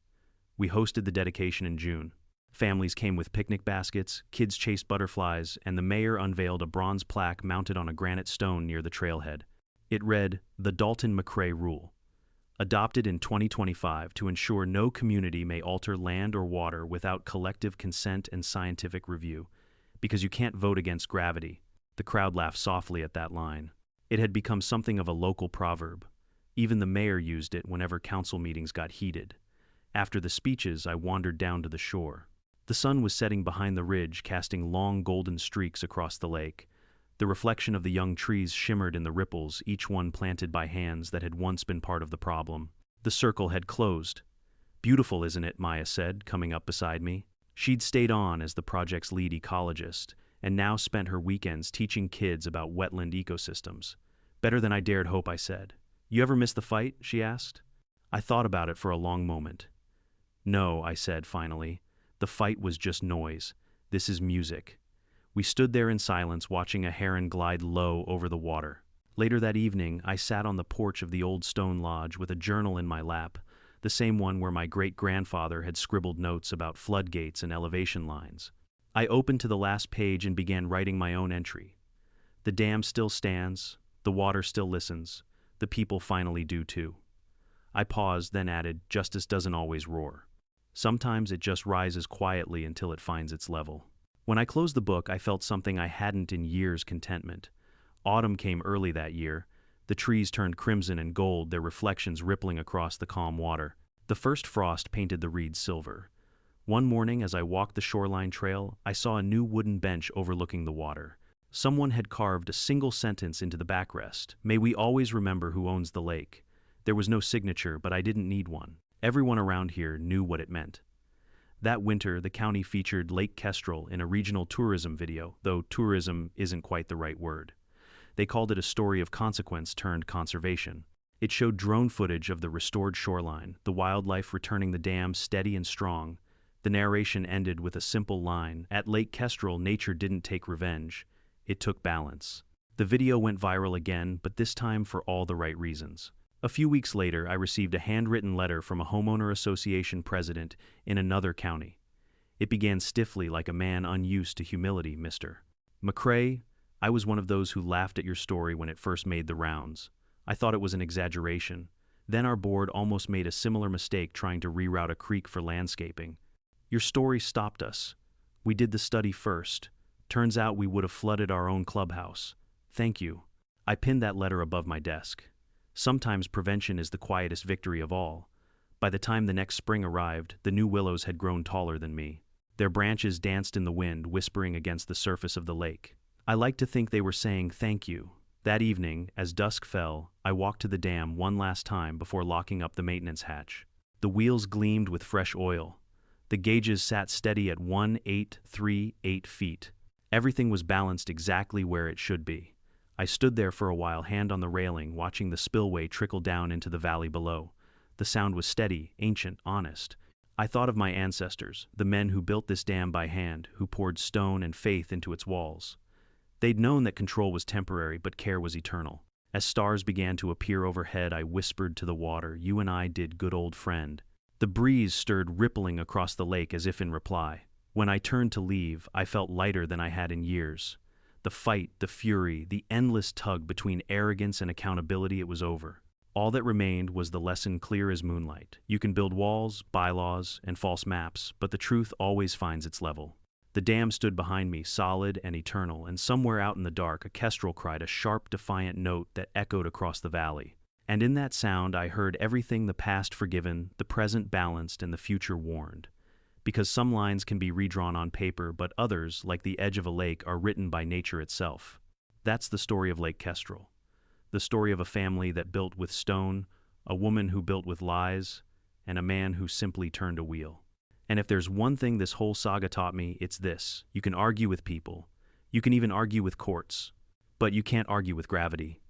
We hosted the dedication in June. Families came with picnic baskets, kids chased butterflies, and the mayor unveiled a bronze plaque mounted on a granite stone near the trailhead. It read, "The Dalton-McCrae Rule. Adopted in 2025 to ensure no community may alter land or water without collective consent and scientific review. Because you can't vote against gravity." The crowd laughed softly at that line. It had become something of a local proverb. Even the mayor used it whenever council meetings got heated. After the speeches, I wandered down to the shore. The sun was setting behind the ridge, casting long golden streaks across the lake. The reflection of the young trees shimmered in the ripples, each one planted by hands that had once been part of the problem. The circle had closed. "Beautiful, isn't it?" Maya said, coming up beside me. She'd stayed on as the project's lead ecologist, and now spent her weekends teaching kids about wetland ecosystems. "Better than I dared hope," I said. "You ever miss the fight?" she asked. I thought about it for a long moment. "No," I said finally. "The fight was just noise. This is music." We stood there in silence, watching a heron glide low over the water. Later that evening, I sat on the porch of the old stone lodge with a journal in my lap, the same one where my great-grandfather had scribbled notes about floodgates and elevation lines. I opened to the last page and began writing my own entry. The dam still stands, the water still listens, the people finally do too. I paused, then added, "Justice doesn't always roar. Sometimes it just rises quietly until it finds its level." When I closed the book, I felt something I hadn't in years: contentment. Autumn came early that year. The trees turned crimson and gold, their reflections rippling across the calm water. The first frost painted the reeds silver. One morning, as I walked the shoreline trail, I saw a new wooden bench overlooking the water. Someone had carved a single sentence into the backrest: "May we always remember who owns the lake." There was no signature, but I didn't need one. Everyone around here knew what it meant. That winter, the county featured Lake Kestrel in a regional tourism video, though tourism isn't quite the right word. They called it a story of consequence turned conservation. It showed drone footage of the restored shoreline, the wildlife returning the dam steady and strong. The narration ended with a simple line: "At Lake Kestrel, nature didn't take revenge. It took balance." The video went viral again, but this time for all the right reasons. A few weeks later, I received a handwritten letter from a homeowner association president in another county. It began stiffly, like a man unused to humility: "Mr. McCrae, I was one of those who laughed at your story when it first made the rounds. I thought it was an exaggeration. Then our board almost made a similar mistake trying to reroute a creek for landscaping. Your story stopped us. We did the study first. Turns out we would have flooded our own clubhouse. Thank you." I pinned that letter above my desk. Sometimes prevention is the quietest victory of all. By the time the next spring arrived, the new willows had grown taller than me. Their branches danced in the wind, whispering against the surface of the lake. I like to think they were saying thank you. That evening, as dusk fell, I walked to the dam one last time before locking up the maintenance hatch. The wheels gleamed with fresh oil. The gauges sat steady at 1838 feet. Everything was balanced exactly where it should be. I stood there for a while, hand on the railing, watching the spillway trickle down into the valley below. The sound was steady, ancient, honest. I thought of my ancestors, the men who built this dam by hand, who poured stone and faith into its walls. They'd known that control was temporary, but care was eternal. As stars began to appear overhead, I whispered to the water, "You and I did, good old friend." The breeze stirred rippling across the lake as if in reply. When I turned to leave, I felt lighter than I had in years. The fight, the fury, the endless tug between arrogance and accountability, it was over. All that remained was the lesson clear as moonlight. You can build walls, bylaws, and false maps, but the truth always finds its level. The dam stood behind me, solid and eternal, and somewhere out in the dark, a kestrel cried a sharp, defiant note that echoed across the valley. And in that sound, I heard everything: the past forgiven, the present balanced, and the future warned. Because some lines can be redrawn on paper, but others, like the edge of a lake, are written by nature itself. That's the story of Lake Kestrel. The story of a family that built with stone, a woman who built with lies, and a man who simply turned a wheel. And if there's one thing this whole saga taught me, it's this: you can argue with people, you can even argue with courts, but you can't argue with gravity.